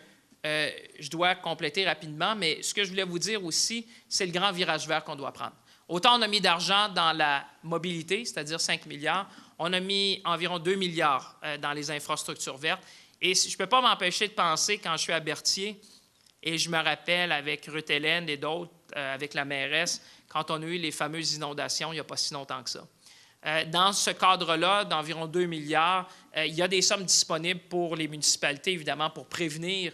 je dois compléter rapidement, mais ce que je voulais vous dire aussi, c'est le grand virage vert qu'on doit prendre. Autant on a mis d'argent dans la mobilité, c'est-à-dire 5 milliards, on a mis environ 2 milliards dans les infrastructures vertes. Et je ne peux pas m'empêcher de penser, quand je suis à Berthier, et je me rappelle avec Ruth Hélène et d'autres, avec la mairesse, quand on a eu les fameuses inondations il n'y a pas si longtemps que ça. Dans ce cadre-là, d'environ 2 milliards, il y a des sommes disponibles pour les municipalités, évidemment, pour prévenir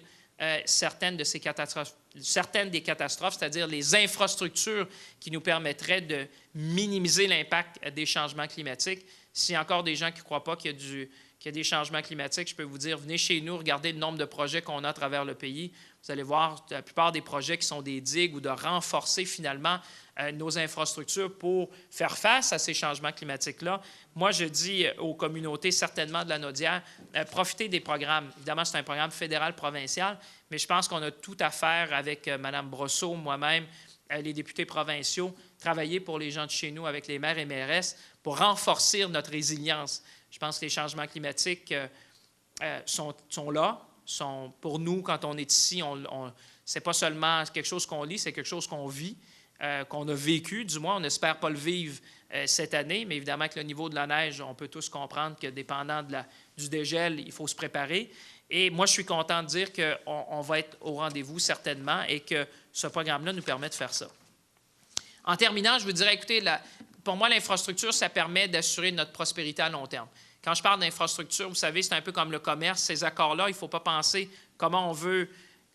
certaines des catastrophes, c'est-à-dire les infrastructures qui nous permettraient de minimiser l'impact des changements climatiques. S'il y a encore des gens qui ne croient pas qu'il y a des changements climatiques, je peux vous dire, venez chez nous, regardez le nombre de projets qu'on a à travers le pays. Vous allez voir la plupart des projets qui sont des digues ou de renforcer finalement nos infrastructures pour faire face à ces changements climatiques-là. Moi, je dis aux communautés, certainement de la Naudière, profitez des programmes. Évidemment, c'est un programme fédéral-provincial, mais je pense qu'on a tout à faire avec Mme Brosseau, moi-même, les députés provinciaux, travailler pour les gens de chez nous avec les maires et mairesses pour renforcer notre résilience. Je pense que les changements climatiques sont là, sont pour nous, quand on est ici, ce n'est pas seulement quelque chose qu'on lit, c'est quelque chose qu'on vit, qu'on a vécu, du moins. On n'espère pas le vivre cette année, mais évidemment que le niveau de la neige, on peut tous comprendre que dépendant du dégel, il faut se préparer. Et moi, je suis content de dire qu'on va être au rendez-vous certainement et que ce programme-là nous permet de faire ça. En terminant, je vous dirais, écoutez, pour moi, l'infrastructure, ça permet d'assurer notre prospérité à long terme. Quand je parle d'infrastructure, vous savez, c'est un peu comme le commerce. Ces accords-là, il ne faut pas penser comment on veut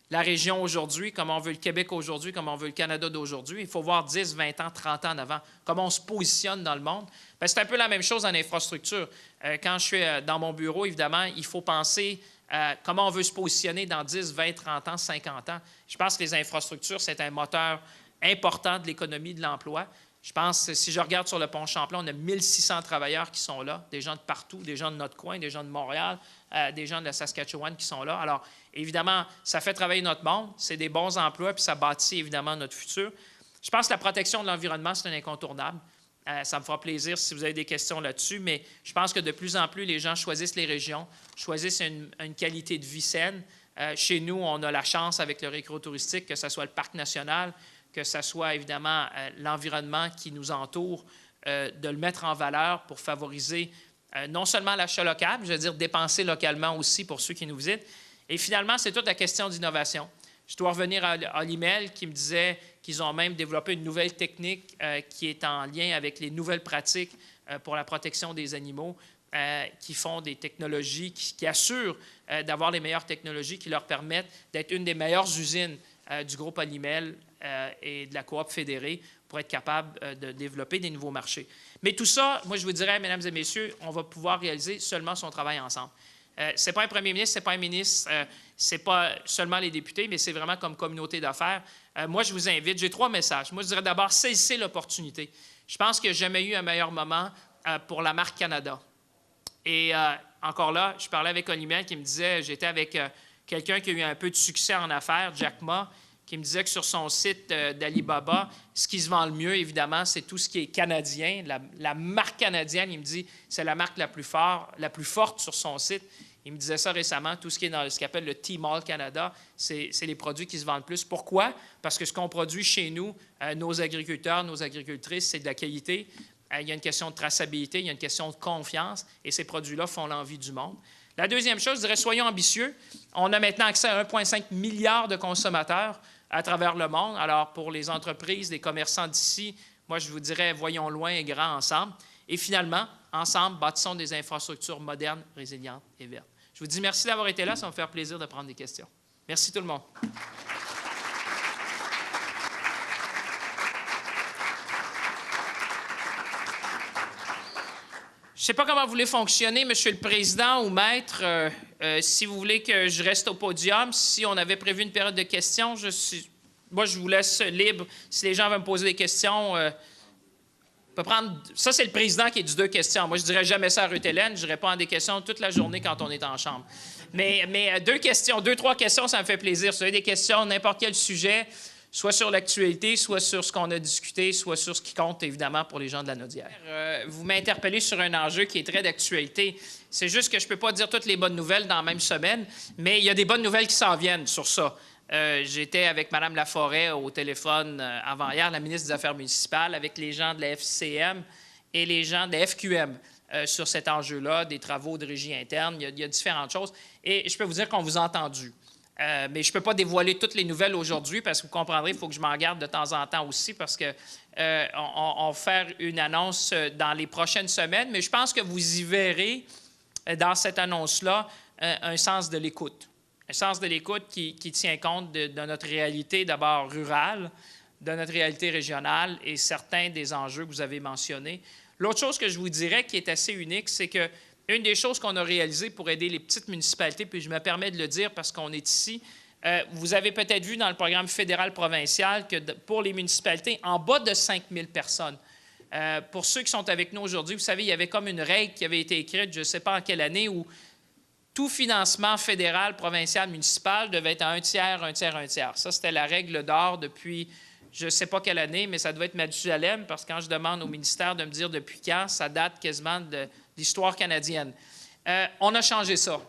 la région aujourd'hui, comment on veut le Québec aujourd'hui, comment on veut le Canada d'aujourd'hui. Il faut voir 10, 20 ans, 30 ans en avant, comment on se positionne dans le monde. Bien, c'est un peu la même chose en infrastructure. Quand je suis dans mon bureau, évidemment, il faut penser comment on veut se positionner dans 10, 20, 30 ans, 50 ans. Je pense que les infrastructures, c'est un moteur important de l'économie, de l'emploi. Je pense, si je regarde sur le pont Champlain, on a 1600 travailleurs qui sont là, des gens de partout, des gens de notre coin, des gens de Montréal, des gens de la Saskatchewan qui sont là. Alors, évidemment, ça fait travailler notre monde, c'est des bons emplois, puis ça bâtit évidemment notre futur. Je pense que la protection de l'environnement, c'est un incontournable. Ça me fera plaisir si vous avez des questions là-dessus, mais je pense que de plus en plus, les gens choisissent les régions, choisissent une qualité de vie saine. Chez nous, on a la chance avec le récréo touristique, que ce soit le parc national, que ce soit évidemment l'environnement qui nous entoure, de le mettre en valeur pour favoriser non seulement l'achat local, je veux dire dépenser localement aussi pour ceux qui nous visitent. Et finalement, c'est toute la question d'innovation. Je dois revenir à l'email qui me disait qu'ils ont même développé une nouvelle technique qui est en lien avec les nouvelles pratiques pour la protection des animaux, qui font des technologies, qui assurent d'avoir les meilleures technologies qui leur permettent d'être une des meilleures usines du groupe Olimel et de la coop fédérée pour être capable de développer des nouveaux marchés. Mais tout ça, moi, je vous dirais, mesdames et messieurs, on va pouvoir réaliser seulement si on travaille ensemble. Ce n'est pas un premier ministre, ce n'est pas un ministre, ce n'est pas seulement les députés, mais c'est vraiment comme communauté d'affaires. Moi, je vous invite, j'ai 3 messages. Moi, je dirais d'abord, saisissez l'opportunité. Je pense qu'il n'y a jamais eu un meilleur moment pour la marque Canada. Et encore là, je parlais avec Olimel qui me disait, j'étais avec quelqu'un qui a eu un peu de succès en affaires, Jack Ma, qui me disait que sur son site d'Alibaba, ce qui se vend le mieux, évidemment, c'est tout ce qui est canadien. La marque canadienne, il me dit, c'est la marque la plus forte sur son site. Il me disait ça récemment, tout ce qui est dans ce qu'il appelle le T-Mall Canada, c'est les produits qui se vendent le plus. Pourquoi? Parce que ce qu'on produit chez nous, nos agriculteurs, nos agricultrices, c'est de la qualité. Il y a une question de traçabilité, il y a une question de confiance, et ces produits-là font l'envie du monde. La deuxième chose, je dirais, soyons ambitieux. On a maintenant accès à 1,5 milliard de consommateurs à travers le monde. Alors, pour les entreprises, les commerçants d'ici, moi, je vous dirais, voyons loin et grand ensemble. Et finalement, ensemble, bâtissons des infrastructures modernes, résilientes et vertes. Je vous dis merci d'avoir été là. Ça va me faire plaisir de prendre des questions. Merci tout le monde. Je ne sais pas comment vous voulez fonctionner, Monsieur le Président ou Maître. Si vous voulez que je reste au podium, si on avait prévu une période de questions, moi, je vous laisse libre. Si les gens veulent me poser des questions, peut prendre. Ça, c'est le président qui est du 2 questions. Moi, je ne dirais jamais ça à Ruth-Hélène. Je réponds à des questions toute la journée quand on est en chambre. Mais 2 questions, 2, 3 questions, ça me fait plaisir. Si vous avez des questions, n'importe quel sujet, soit sur l'actualité, soit sur ce qu'on a discuté, soit sur ce qui compte, évidemment, pour les gens de la Naudière. Vous m'interpellez sur un enjeu qui est très d'actualité. C'est juste que je ne peux pas dire toutes les bonnes nouvelles dans la même semaine, mais il y a des bonnes nouvelles qui s'en viennent sur ça. J'étais avec Mme Laforêt au téléphone avant-hier, la ministre des Affaires municipales, avec les gens de la FCM et les gens de la FQM sur cet enjeu-là, des travaux de régie interne. Il y a différentes choses. Et je peux vous dire qu'on vous a entendu. Mais je ne peux pas dévoiler toutes les nouvelles aujourd'hui parce que vous comprendrez, il faut que je m'en garde de temps en temps aussi parce qu'on va faire une annonce dans les prochaines semaines. Mais je pense que vous y verrez dans cette annonce-là un sens de l'écoute. un sens de l'écoute qui tient compte de notre réalité d'abord rurale, de notre réalité régionale et certains des enjeux que vous avez mentionnés. L'autre chose que je vous dirais qui est assez unique, c'est que une des choses qu'on a réalisées pour aider les petites municipalités, puis je me permets de le dire parce qu'on est ici, vous avez peut-être vu dans le programme fédéral-provincial que pour les municipalités en bas de 5 000 personnes, pour ceux qui sont avec nous aujourd'hui, vous savez, il y avait comme une règle qui avait été écrite, je ne sais pas en quelle année, où tout financement fédéral, provincial, municipal devait être à 1 tiers, 1 tiers, 1 tiers. Ça, c'était la règle d'or depuis je ne sais pas quelle année, mais ça doit être Mathusalem, parce que quand je demande au ministère de me dire depuis quand, ça date quasiment de l'histoire canadienne. On a changé ça.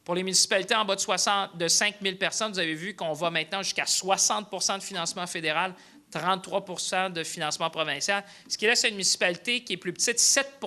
Pour les municipalités en bas de 5 000 personnes, vous avez vu qu'on va maintenant jusqu'à 60 de financement fédéral, 33 de financement provincial, ce qui laisse une municipalité qui est plus petite, 7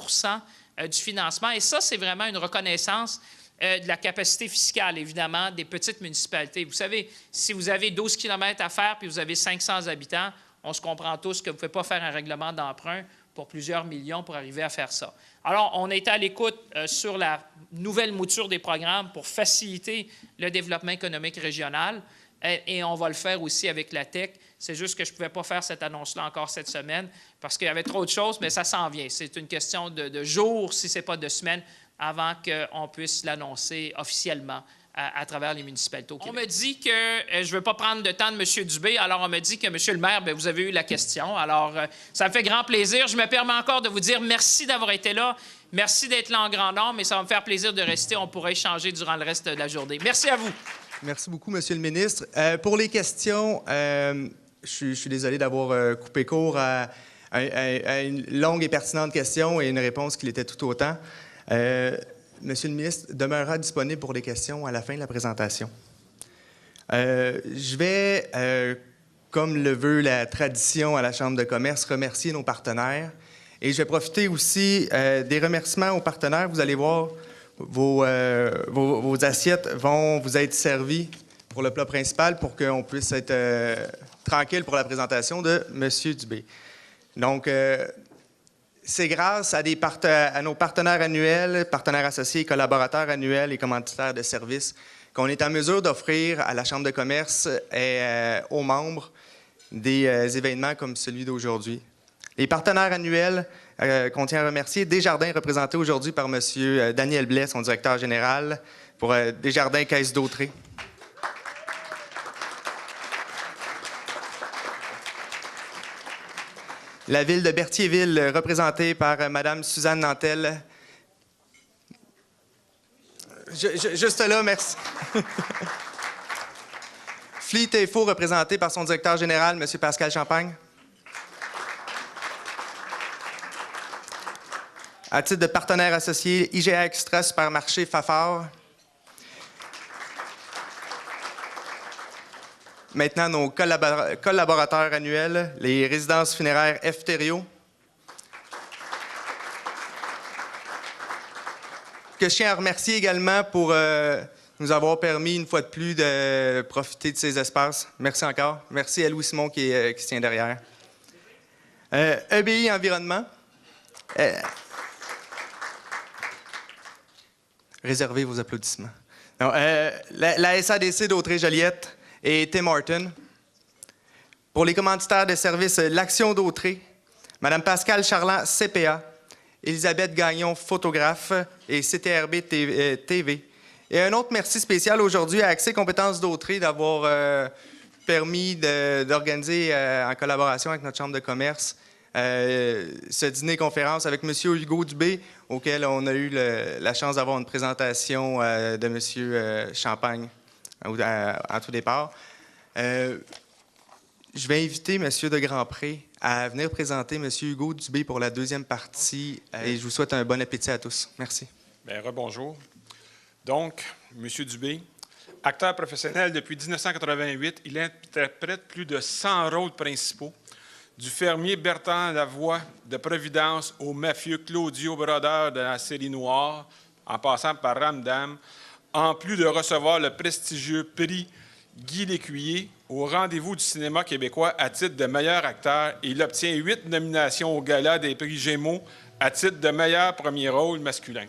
du financement. Et ça, c'est vraiment une reconnaissance de la capacité fiscale, évidemment, des petites municipalités. Vous savez, si vous avez 12 km à faire puis vous avez 500 habitants, on se comprend tous que vous ne pouvez pas faire un règlement d'emprunt pour plusieurs millions pour arriver à faire ça. Alors, on est à l'écoute sur la nouvelle mouture des programmes pour faciliter le développement économique régional et on va le faire aussi avec la TEC. C'est juste que je ne pouvais pas faire cette annonce-là encore cette semaine parce qu'il y avait trop de choses, mais ça s'en vient. C'est une question de jours, si ce n'est pas de semaines, avant qu'on puisse l'annoncer officiellement à travers les municipalités au Québec. On me dit que je ne veux pas prendre de temps de M. Dubé, alors on me dit que M. le maire, bien, vous avez eu la question. Alors, ça me fait grand plaisir. Je me permets encore de vous dire merci d'avoir été là. Merci d'être là en grand nombre, mais ça va me faire plaisir de rester. On pourra échanger durant le reste de la journée. Merci à vous. Merci beaucoup, M. le ministre. Pour les questions, je suis désolé d'avoir coupé court à une longue et pertinente question et une réponse qui l'était tout autant. Monsieur le ministre demeurera disponible pour les questions à la fin de la présentation. Je vais, comme le veut la tradition à la Chambre de commerce, remercier nos partenaires. Et je vais profiter aussi des remerciements aux partenaires. Vous allez voir, vos assiettes vont vous être servies pour le plat principal pour qu'on puisse être tranquille pour la présentation de M. Dubé. Donc, c'est grâce à nos partenaires annuels, partenaires associés, collaborateurs annuels et commanditaires de services qu'on est en mesure d'offrir à la Chambre de commerce et aux membres des événements comme celui d'aujourd'hui. Les partenaires annuels qu'on tient à remercier, Desjardins, représenté aujourd'hui par M. Daniel Blais, son directeur général, pour Desjardins Caisse d'Autrey. La ville de Berthierville, représentée par Mme Suzanne Nantel. Juste là, merci. Fleet Info, représenté par son directeur général, M. Pascal Champagne. À titre de partenaire associé, IGA Extra Supermarché Fafard. Maintenant, nos collaborateurs annuels, les résidences funéraires F. Thériault, que je tiens à remercier également pour nous avoir permis, une fois de plus, de profiter de ces espaces. Merci encore. Merci à Louis Simon qui se tient derrière. EBI Environnement. Réservez vos applaudissements. Non, la SADC d'Autrey-Joliette et Tim Horton. Pour les commanditaires de services l'Action d'Autrey, Mme Pascale Charland, CPA, Elisabeth Gagnon, photographe, et CTRB TV. Et un autre merci spécial aujourd'hui à Accès Compétences d'Autrey d'avoir permis d'organiser, en collaboration avec notre Chambre de commerce, ce dîner-conférence avec M. Hugo Dubé, auquel on a eu la chance d'avoir une présentation de M. Champagne en tout départ. Je vais inviter M. de Grandpré à venir présenter M. Hugo Dubé pour la deuxième partie et je vous souhaite un bon appétit à tous. Merci. Bien, rebonjour. Donc, M. Dubé, acteur professionnel depuis 1988, il interprète plus de 100 rôles principaux, du fermier Bertrand Lavoie de Providence au mafieux Claudio Brodeur de la série Noire, en passant par Ramdam, en plus de recevoir le prestigieux prix Guy Lécuyer au rendez-vous du cinéma québécois à titre de meilleur acteur. Il obtient 8 nominations au Gala des prix Gémeaux à titre de meilleur premier rôle masculin.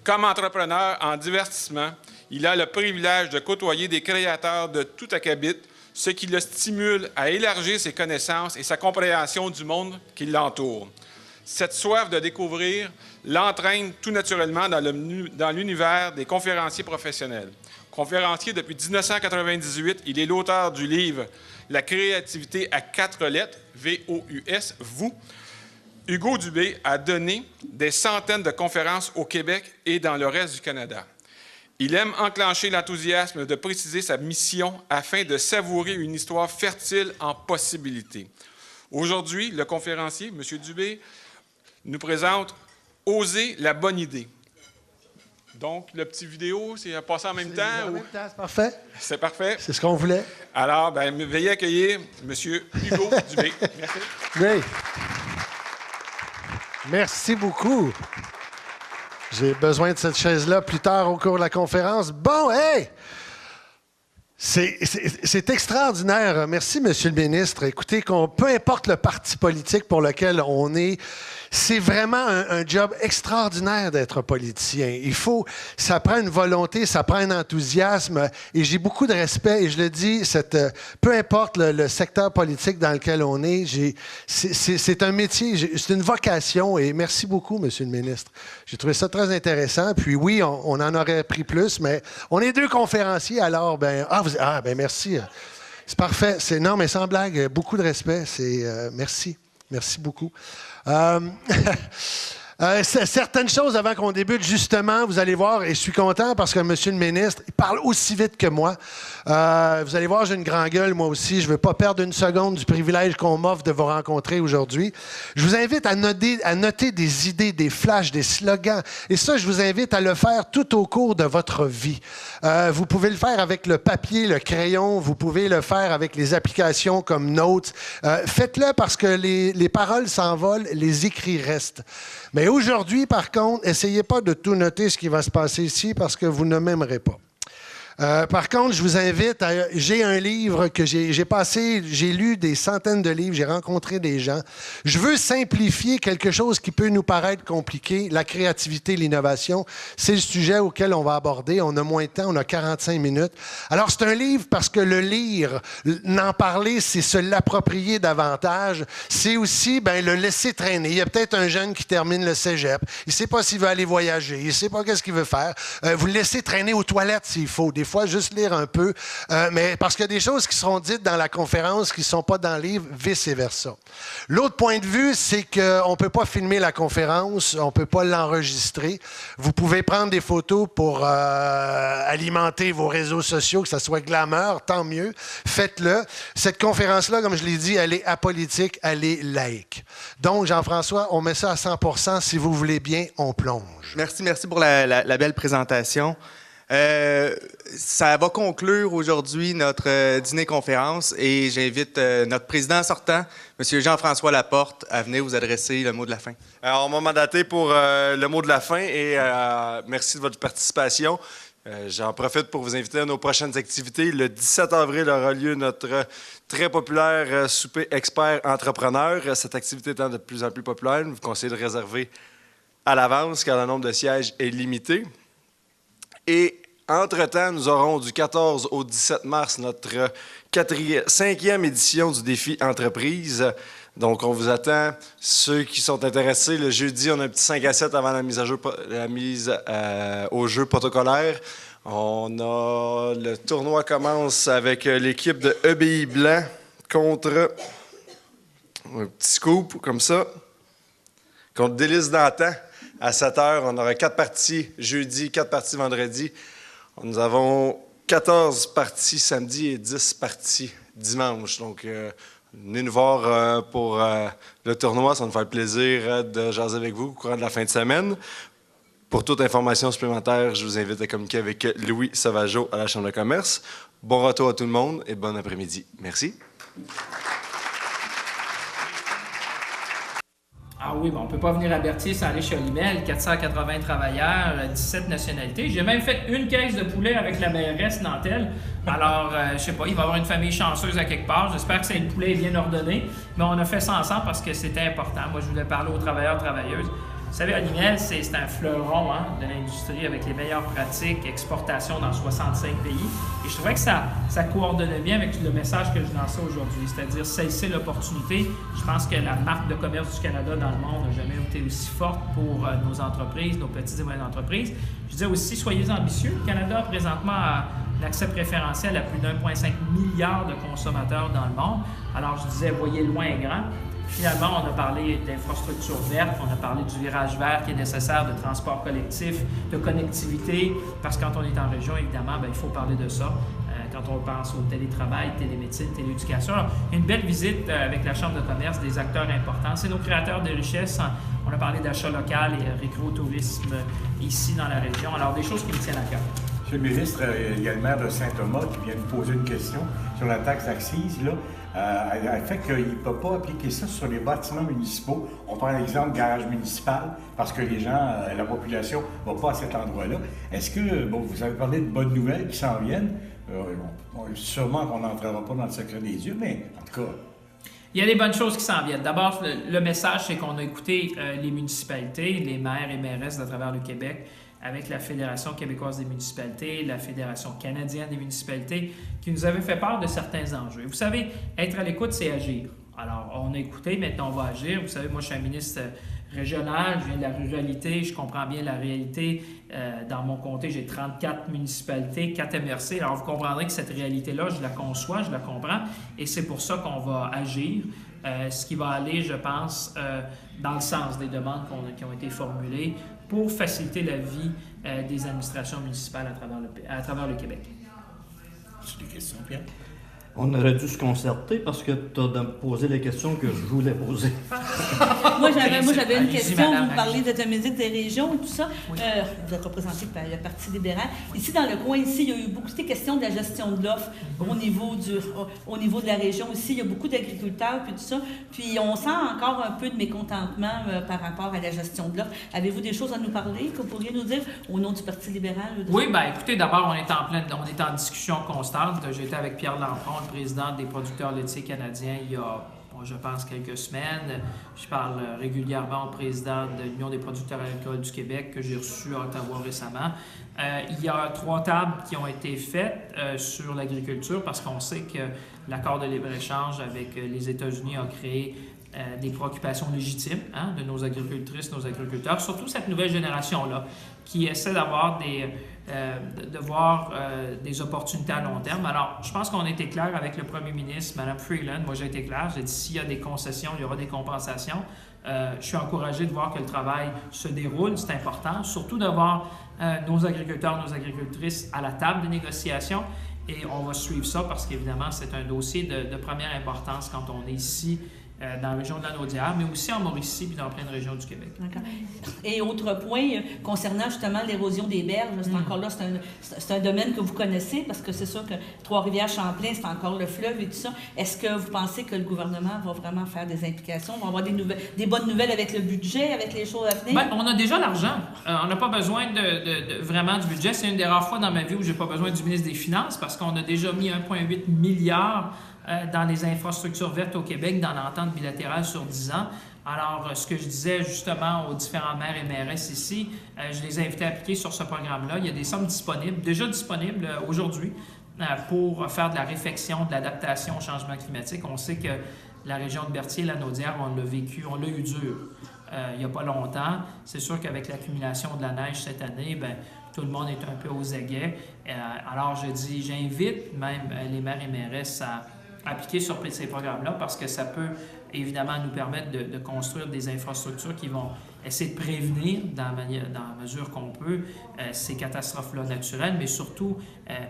Comme entrepreneur en divertissement, Il a le privilège de côtoyer des créateurs de tout acabit, ce qui le stimule à élargir ses connaissances et sa compréhension du monde qui l'entoure. Cette soif de découvrir l'entraîne tout naturellement dans l'univers des conférenciers professionnels. Conférencier depuis 1998, il est l'auteur du livre « La créativité à 4 lettres », V-O-U-S, vous. Hugo Dubé a donné des centaines de conférences au Québec et dans le reste du Canada. Il aime enclencher l'enthousiasme de préciser sa mission afin de savourer une histoire fertile en possibilités. Aujourd'hui, le conférencier, M. Dubé, nous présente « Oser la bonne idée ». Donc, le petit vidéo, c'est passé en même temps? En même temps, c'est parfait. C'est parfait. C'est ce qu'on voulait. Alors, veuillez accueillir M. Hugo Dubé. Merci. Oui. Merci beaucoup. J'ai besoin de cette chaise-là plus tard au cours de la conférence. Bon, hey! C'est extraordinaire. Merci, Monsieur le ministre. Écoutez, peu importe le parti politique pour lequel on est, c'est vraiment un job extraordinaire d'être politicien. Ça prend une volonté, ça prend un enthousiasme, et j'ai beaucoup de respect, et je le dis, peu importe le secteur politique dans lequel on est, c'est un métier, c'est une vocation, et merci beaucoup, Monsieur le ministre. J'ai trouvé ça très intéressant, puis oui, on en aurait pris plus, mais on est 2 conférenciers, alors, merci. C'est parfait. Non, mais sans blague, beaucoup de respect. Merci. Merci beaucoup. Certaines choses avant qu'on débute, justement, vous allez voir, et je suis content parce que M. le ministre, il parle aussi vite que moi. Vous allez voir, j'ai une grande gueule, moi aussi. Je ne veux pas perdre une seconde du privilège qu'on m'offre de vous rencontrer aujourd'hui. Je vous invite à noter des idées, des flashs, des slogans. Et ça, je vous invite à le faire tout au cours de votre vie. Vous pouvez le faire avec le papier, le crayon. Vous pouvez le faire avec les applications comme Notes. Faites-le parce que les paroles s'envolent, les écrits restent. Mais aujourd'hui, par contre, essayez pas de tout noter ce qui va se passer ici parce que vous ne m'aimerez pas. Par contre, je vous invite j'ai un livre que j'ai lu des centaines de livres, j'ai rencontré des gens. Je veux simplifier quelque chose qui peut nous paraître compliqué, la créativité, l'innovation. C'est le sujet auquel on va aborder. On a moins de temps, on a 45 minutes. Alors, c'est un livre parce que le lire, n'en parler, c'est se l'approprier davantage. C'est aussi le laisser traîner. Il y a peut-être un jeune qui termine le cégep. Il ne sait pas s'il veut aller voyager. Il ne sait pas qu'est-ce qu'il veut faire. Vous le laissez traîner aux toilettes s'il faut. Des fois, juste lire un peu, mais parce qu'il y a des choses qui seront dites dans la conférence qui ne sont pas dans le livre, vice-versa. L'autre point de vue, c'est qu'on ne peut pas filmer la conférence, on ne peut pas l'enregistrer. Vous pouvez prendre des photos pour alimenter vos réseaux sociaux, que ça soit glamour, tant mieux. Faites-le. Cette conférence-là, comme je l'ai dit, elle est apolitique, elle est laïque. Donc, Jean-François, on met ça à 100%. Si vous voulez bien, on plonge. Merci pour la belle présentation. Ça va conclure aujourd'hui notre dîner-conférence et j'invite notre président sortant, M. Jean-François Laporte, à venir vous adresser le mot de la fin. Alors, on m'a mandaté pour le mot de la fin et merci de votre participation. J'en profite pour vous inviter à nos prochaines activités. Le 17 avril aura lieu notre très populaire souper expert entrepreneur. Cette activité étant de plus en plus populaire, je vous conseille de réserver à l'avance car le nombre de sièges est limité. Et entre-temps, nous aurons du 14 au 17 mars notre 5e édition du défi entreprise. Donc, on vous attend. Ceux qui sont intéressés, le jeudi, on a un petit 5 à 7 avant la mise au jeu protocolaire. Le tournoi commence avec l'équipe de EBI Blanc contre un petit scoop comme ça, contre Délices d'Antan. À 7 heures, on aura 4 parties jeudi, 4 parties vendredi. Nous avons 14 parties samedi et 10 parties dimanche. Donc, venez nous voir pour le tournoi. Ça va nous faire plaisir de jaser avec vous au courant de la fin de semaine. Pour toute information supplémentaire, je vous invite à communiquer avec Louis Sauvageau à la Chambre de commerce. Bon retour à tout le monde et bon après-midi. Merci. Ah oui, on ne peut pas venir à Berthier sans aller chez Olimel, 480 travailleurs, 17 nationalités. J'ai même fait une caisse de poulet avec la mairesse Nantel. Alors, je sais pas, il va y avoir une famille chanceuse à quelque part. J'espère que le poulet est bien ordonné. Mais on a fait ça ensemble parce que c'était important. Moi, je voulais parler aux travailleurs, travailleuses. Vous savez, Honeywell, c'est un fleuron de l'industrie avec les meilleures pratiques, exportation dans 65 pays. Et je trouvais que ça coordonnait bien avec le message que je lançais aujourd'hui, c'est-à-dire saisir l'opportunité. Je pense que la marque de commerce du Canada dans le monde n'a jamais été aussi forte pour nos entreprises, nos petites et moyennes entreprises. Je disais aussi, soyez ambitieux. Le Canada, présentement, a l'accès préférentiel à plus d'1,5 milliard de consommateurs dans le monde. Alors, je disais, voyez loin et grand. Finalement, on a parlé d'infrastructures vertes, on a parlé du virage vert qui est nécessaire, de transport collectif, de connectivité, parce que quand on est en région, évidemment, il faut parler de ça. Quand on pense au télétravail, télémédecine, télééducation. Alors, une belle visite avec la Chambre de commerce, des acteurs importants. C'est nos créateurs de richesse. On a parlé d'achat local et récro-tourisme ici dans la région. Alors, des choses qui me tiennent à cœur. Monsieur le ministre, il y a le maire de Saint-Thomas qui vient de poser une question sur la taxe d'accise. Elle fait qu'il ne peut pas appliquer ça sur les bâtiments municipaux. On prend l'exemple du garage municipal parce que les gens, la population ne va pas à cet endroit-là. Est-ce que, vous avez parlé de bonnes nouvelles qui s'en viennent? Sûrement qu'on n'entrera pas dans le secret des dieux, mais en tout cas... Il y a des bonnes choses qui s'en viennent. D'abord, le message, c'est qu'on a écouté les municipalités, les maires et mairesses à travers le Québec, avec la Fédération québécoise des municipalités, la Fédération canadienne des municipalités, qui nous avaient fait part de certains enjeux. Vous savez, être à l'écoute, c'est agir. Alors, on a écouté, maintenant on va agir. Vous savez, moi, je suis un ministre régional, je viens de la ruralité, je comprends bien la réalité. Dans mon comté, j'ai 34 municipalités, 4 MRC. Alors, vous comprendrez que cette réalité-là, je la conçois, je la comprends, et c'est pour ça qu'on va agir. Ce qui va aller, je pense, dans le sens des demandes qui ont été formulées pour faciliter la vie des administrations municipales à travers le Québec. C'est des questions, Pierre? On aurait dû se concerter parce que tu as posé les questions que je voulais poser. Moi, j'avais une question. Madame, vous parlez de la musique des régions et tout ça. Oui. Vous êtes représenté par le Parti libéral. Ici, dans le coin, ici, il y a eu beaucoup de questions de la gestion de l'offre au niveau de la région. Ici, il y a beaucoup d'agriculteurs puis tout ça. Puis, on sent encore un peu de mécontentement par rapport à la gestion de l'offre. Avez-vous des choses à nous parler que vous pourriez nous dire au nom du Parti libéral? Oui, bien, écoutez, d'abord, on est en discussion constante. J'étais avec Pierre Lampron, le président des producteurs laitiers canadiens, il y a, je pense, quelques semaines. Je parle régulièrement au président de l'Union des producteurs agricoles du Québec, que j'ai reçu à Ottawa récemment. Il y a 3 tables qui ont été faites sur l'agriculture parce qu'on sait que l'accord de libre-échange avec les États-Unis a créé des préoccupations légitimes de nos agricultrices, nos agriculteurs, surtout cette nouvelle génération-là, qui essaie d'avoir de voir des opportunités à long terme. Alors, je pense qu'on a été clair avec le premier ministre, Mme Freeland. Moi, j'ai été clair. J'ai dit, s'il y a des concessions, il y aura des compensations. Je suis encouragé de voir que le travail se déroule. C'est important, surtout d'avoir nos agriculteurs, nos agricultrices à la table des négociations. Et on va suivre ça parce qu'évidemment, c'est un dossier de première importance quand on est ici dans la région de la Naudière, mais aussi en Mauricie puis dans plein de régions du Québec. D'accord. Et autre point, concernant justement l'érosion des berges, c'est encore là, c'est un domaine que vous connaissez parce que c'est sûr que Trois-Rivières-Champlain, c'est encore le fleuve et tout ça. Est-ce que vous pensez que le gouvernement va vraiment faire des implications, va avoir des bonnes nouvelles avec le budget, avec les choses à venir? Bien, on a déjà l'argent. On n'a pas besoin vraiment du budget. C'est une des rares fois dans ma vie où je n'ai pas besoin du ministre des Finances parce qu'on a déjà mis 1,8 milliard dans les infrastructures vertes au Québec, dans l'entente bilatérale sur 10 ans. Alors, ce que je disais justement aux différents maires et mairesses ici, je les ai invités à appliquer sur ce programme-là. Il y a des sommes disponibles, déjà disponibles aujourd'hui, pour faire de la réflexion, de l'adaptation au changement climatique. On sait que la région de Berthier, la Naudière, on l'a vécu, on l'a eu dur il n'y a pas longtemps. C'est sûr qu'avec l'accumulation de la neige cette année, bien, tout le monde est un peu aux aguets. Alors, j'invite même les maires et mairesses à appliquer sur ces programmes-là parce que ça peut évidemment nous permettre de construire des infrastructures qui vont essayer de prévenir dans la mesure qu'on peut ces catastrophes-là naturelles, mais surtout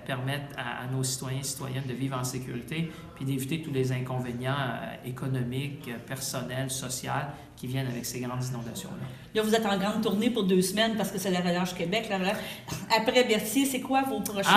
permettre à nos citoyens et citoyennes de vivre en sécurité puis d'éviter tous les inconvénients économiques, personnels, sociaux qui viennent avec ces grandes inondations-là. Là, vous êtes en grande tournée pour 2 semaines parce que c'est la Relâche Québec. Après Berthier, c'est quoi vos prochaines...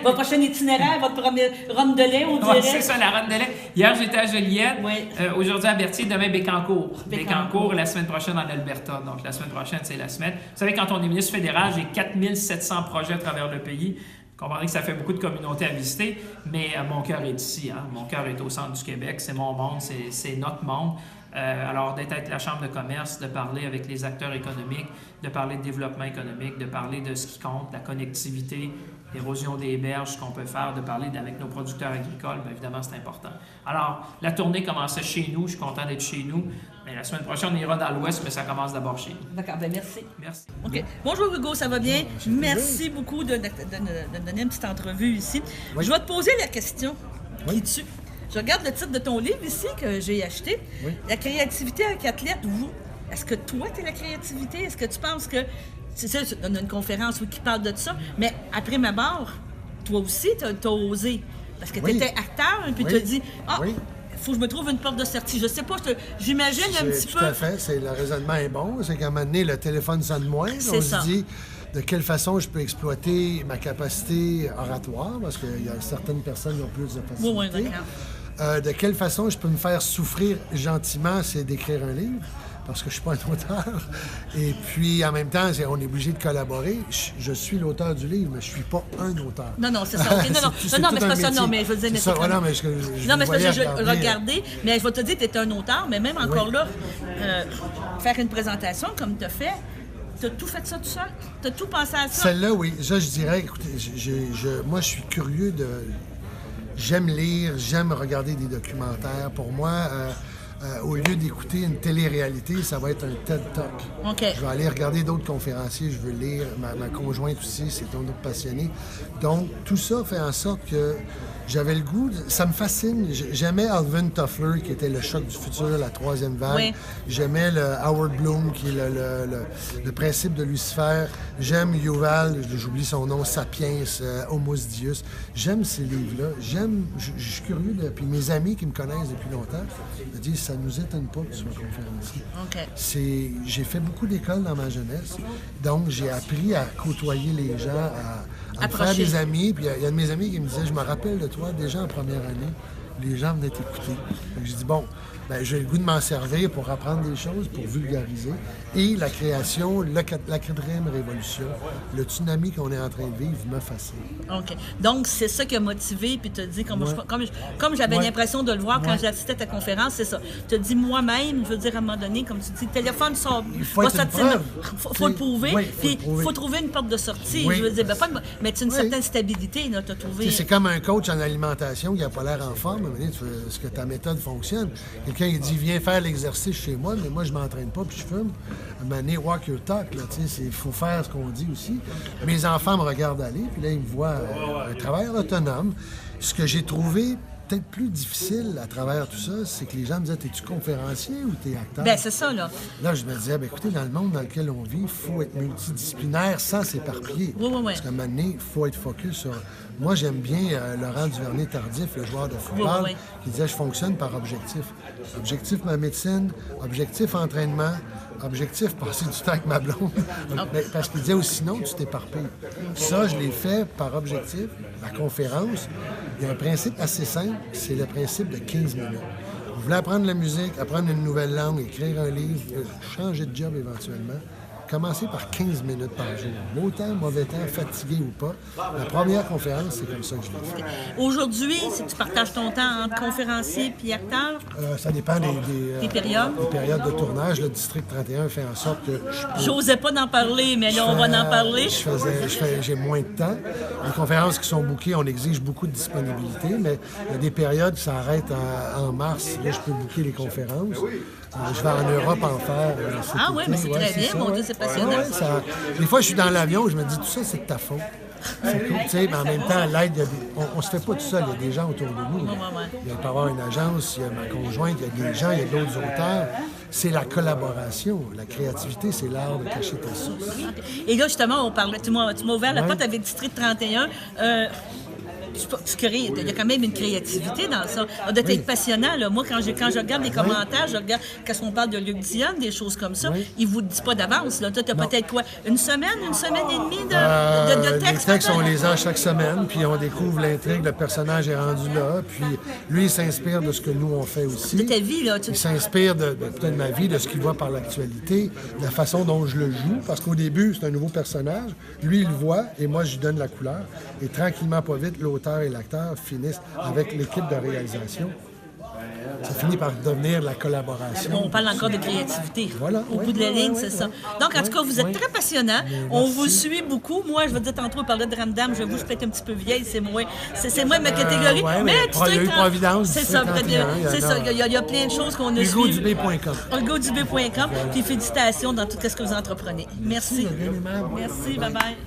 Votre prochain itinéraire, votre première ronde de lait, on dirait? Oui, c'est ça, la ronde de lait. Hier, j'étais à Joliette. Oui. Aujourd'hui à Berthier, demain Bécancour. Bécancour, la semaine prochaine en Alberta. Donc, la semaine prochaine, c'est la semaine. Vous savez, quand on est ministre fédéral, j'ai 4700 projets à travers le pays. Vous comprenez que ça fait beaucoup de communautés à visiter, mais mon cœur est ici. Mon cœur est au centre du Québec. C'est mon monde, c'est notre monde. Alors, d'être avec la Chambre de commerce, de parler avec les acteurs économiques, de parler de développement économique, de parler de ce qui compte, la connectivité, l'érosion des berges, ce qu'on peut faire, de parler avec nos producteurs agricoles, bien évidemment, c'est important. Alors, la tournée commençait chez nous. Je suis content d'être chez nous. Mais la semaine prochaine, on ira dans l'Ouest, mais ça commence d'abord chez nous. D'accord, bien merci. Merci. OK. Bonjour Hugo, ça va bien? Merci beaucoup de donner une petite entrevue ici. Oui. Je vais te poser la question Oui. qui tue. Je regarde le titre de ton livre ici que j'ai acheté. Oui. La créativité avec athlète, vous. Est-ce que toi, tu es la créativité? Est-ce que tu penses que... C'est ça, on a une conférence qui parle de ça, mais après ma mort, toi aussi, tu as osé. Parce que tu étais acteur, puis tu as dit, faut que je me trouve une porte de sortie. Je sais pas, j'imagine un petit peu... Tout à fait, le raisonnement est bon. C'est qu'à un moment donné, le téléphone sonne moins. On ça. se dit de quelle façon je peux exploiter ma capacité oratoire, parce qu'il y a certaines personnes qui ont plus de facilité. Oui, d'accord. De quelle façon je peux me faire souffrir gentiment, c'est d'écrire un livre, parce que je suis pas un auteur. Et puis, en même temps, on est obligé de collaborer. Je suis l'auteur du livre, mais je suis pas un auteur. Non, c'est ça. Okay. Non, mais c'est pas ça. Non, mais je veux dire... C'est ça, voilà, mais je non, mais c'est parce que je regardais, mais je vais te dire que tu es un auteur, mais même encore là, faire une présentation comme tu as fait, tu as tout fait ça tout seul? Tu as tout pensé à ça? Celle-là, oui. Ça, je dirais, écoutez, moi, je suis curieux de... J'aime lire, j'aime regarder des documentaires. Pour moi, au lieu d'écouter une télé-réalité, ça va être un TED Talk. Okay. Je vais aller regarder d'autres conférenciers, je veux lire. Ma conjointe aussi, c'est un autre passionné. Donc, tout ça fait en sorte que j'avais le goût, ça me fascine. J'aimais Alvin Toffler, qui était le choc du futur, la troisième vague. Oui. J'aimais le Howard Bloom, qui est le principe de Lucifer. J'aime Yuval, j'oublie son nom, Sapiens, Homo Deus. J'aime ces livres-là. Je suis curieux. Puis mes amis qui me connaissent depuis longtemps me disent, ça nous étonne pas que tu sois conférencier. Okay. J'ai fait beaucoup d'écoles dans ma jeunesse, donc j'ai appris à côtoyer les gens, à me faire des amis. Puis il y a de mes amis qui me disaient, je me rappelle de toi, déjà en première année, les gens venaient t'écouter. J'ai dit, bon, j'ai le goût de m'en servir pour apprendre des choses, pour vulgariser. Et la création, la quatrième révolution, le tsunami qu'on est en train de vivre me fascine. OK. Donc, c'est ça qui a motivé, puis tu as dit, comme j'avais l'impression de le voir quand j'assistais à ta conférence, c'est ça. Tu as dit moi-même, je veux dire, à un moment donné, comme tu dis, le téléphone sort. Il faut être une preuve. Faut le prouver, puis il faut trouver une porte de sortie. Oui. Je veux dire, mais tu as une certaine stabilité, tu as trouvé... C'est comme un coach en alimentation qui n'a pas l'air en forme. Est-ce que ta méthode fonctionne? Quelqu'un, il dit, viens faire l'exercice chez moi, mais moi, je m'entraîne pas, puis je fume. À un moment donné, walk your talk, il faut faire ce qu'on dit aussi. Mes enfants me regardent aller, puis là, ils me voient un travailleur autonome. Ce que j'ai trouvé peut-être plus difficile à travers tout ça, c'est que les gens me disaient, es-tu conférencier ou t'es acteur? Bien, c'est ça, là. Là, je me disais, écoutez, dans le monde dans lequel on vit, il faut être multidisciplinaire sans s'éparpiller. Oui. Parce qu'à un moment donné, il faut être focus sur... Moi, j'aime bien Laurent Duvernay-Tardif, le joueur de football, qui disait, je fonctionne par objectif. Objectif ma médecine, objectif entraînement, objectif passer du temps avec ma blonde. Parce qu'il disait aussi, sinon, tu t'éparpilles. Ça, je l'ai fait par objectif. La conférence, il y a un principe assez simple, c'est le principe de 15 minutes. Vous voulez apprendre la musique, apprendre une nouvelle langue, écrire un livre, changer de job éventuellement, commencez par 15 minutes par jour. Beau temps, mauvais temps, fatigué ou pas. La première conférence, c'est comme ça que je l'ai fait. Aujourd'hui, si tu partages ton temps entre conférencier et acteur? Ça dépend des périodes? Des périodes de tournage. Le District 31 fait en sorte que j'osais pas d'en parler, mais là, on va en parler. J'ai moins de temps. Les conférences qui sont bookées, on exige beaucoup de disponibilité, mais il y a des périodes qui s'arrêtent en mars. Là, je peux booker les conférences. Je vais en Europe en faire. Ah oui, mais c'est très bien, mon Dieu, c'est passionnant. Des fois, je suis dans l'avion, je me dis, tout ça, c'est de ta faute. C'est cool, tu sais, mais en même temps, l'aide, on se fait pas tout seul, il y a des gens autour de nous. Il peut y avoir une agence, il y a ma conjointe, il y a des gens, il y a d'autres auteurs. C'est la collaboration. La créativité, c'est l'art de cacher tes sources. Et là, justement, on parlait, tu m'as ouvert la porte avec District 31. Il y a quand même une créativité dans ça. Ça doit être passionnant. Là. Moi, quand je regarde les commentaires, je regarde quand on parle de Luc Dionne, des choses comme ça, ils ne vous disent pas d'avance. Toi, tu as peut-être quoi? Une semaine et demie de textes? Les textes, on les a chaque semaine, puis on découvre l'intrigue, le personnage est rendu là, puis lui, il s'inspire de ce que nous, on fait aussi. De ta vie, là. Il s'inspire peut-être de ma vie, de ce qu'il voit par l'actualité, de la façon dont je le joue, parce qu'au début, c'est un nouveau personnage. Lui, il le voit, et moi, je lui donne la couleur. Et tranquillement, pas vite, l'auteur et l'acteur finissent avec l'équipe de réalisation. ça finit par devenir la collaboration. On parle encore de créativité. Voilà, Au bout de la ligne, c'est ça. Donc, en tout cas, vous êtes très passionnant. On vous suit beaucoup. Moi, je vais dire tantôt, on parlait de Ramdam. Je vous, je suis peut-être un petit peu vieille. C'est moins ma catégorie. Mais il y a eu Providence. C'est ça. C'est ça. Il y a plein de choses qu'on a suivies. HugoDubé.com. HugoDubé.com. Puis félicitations dans tout ce que vous entreprenez. Merci. Merci. Merci. Bye-bye.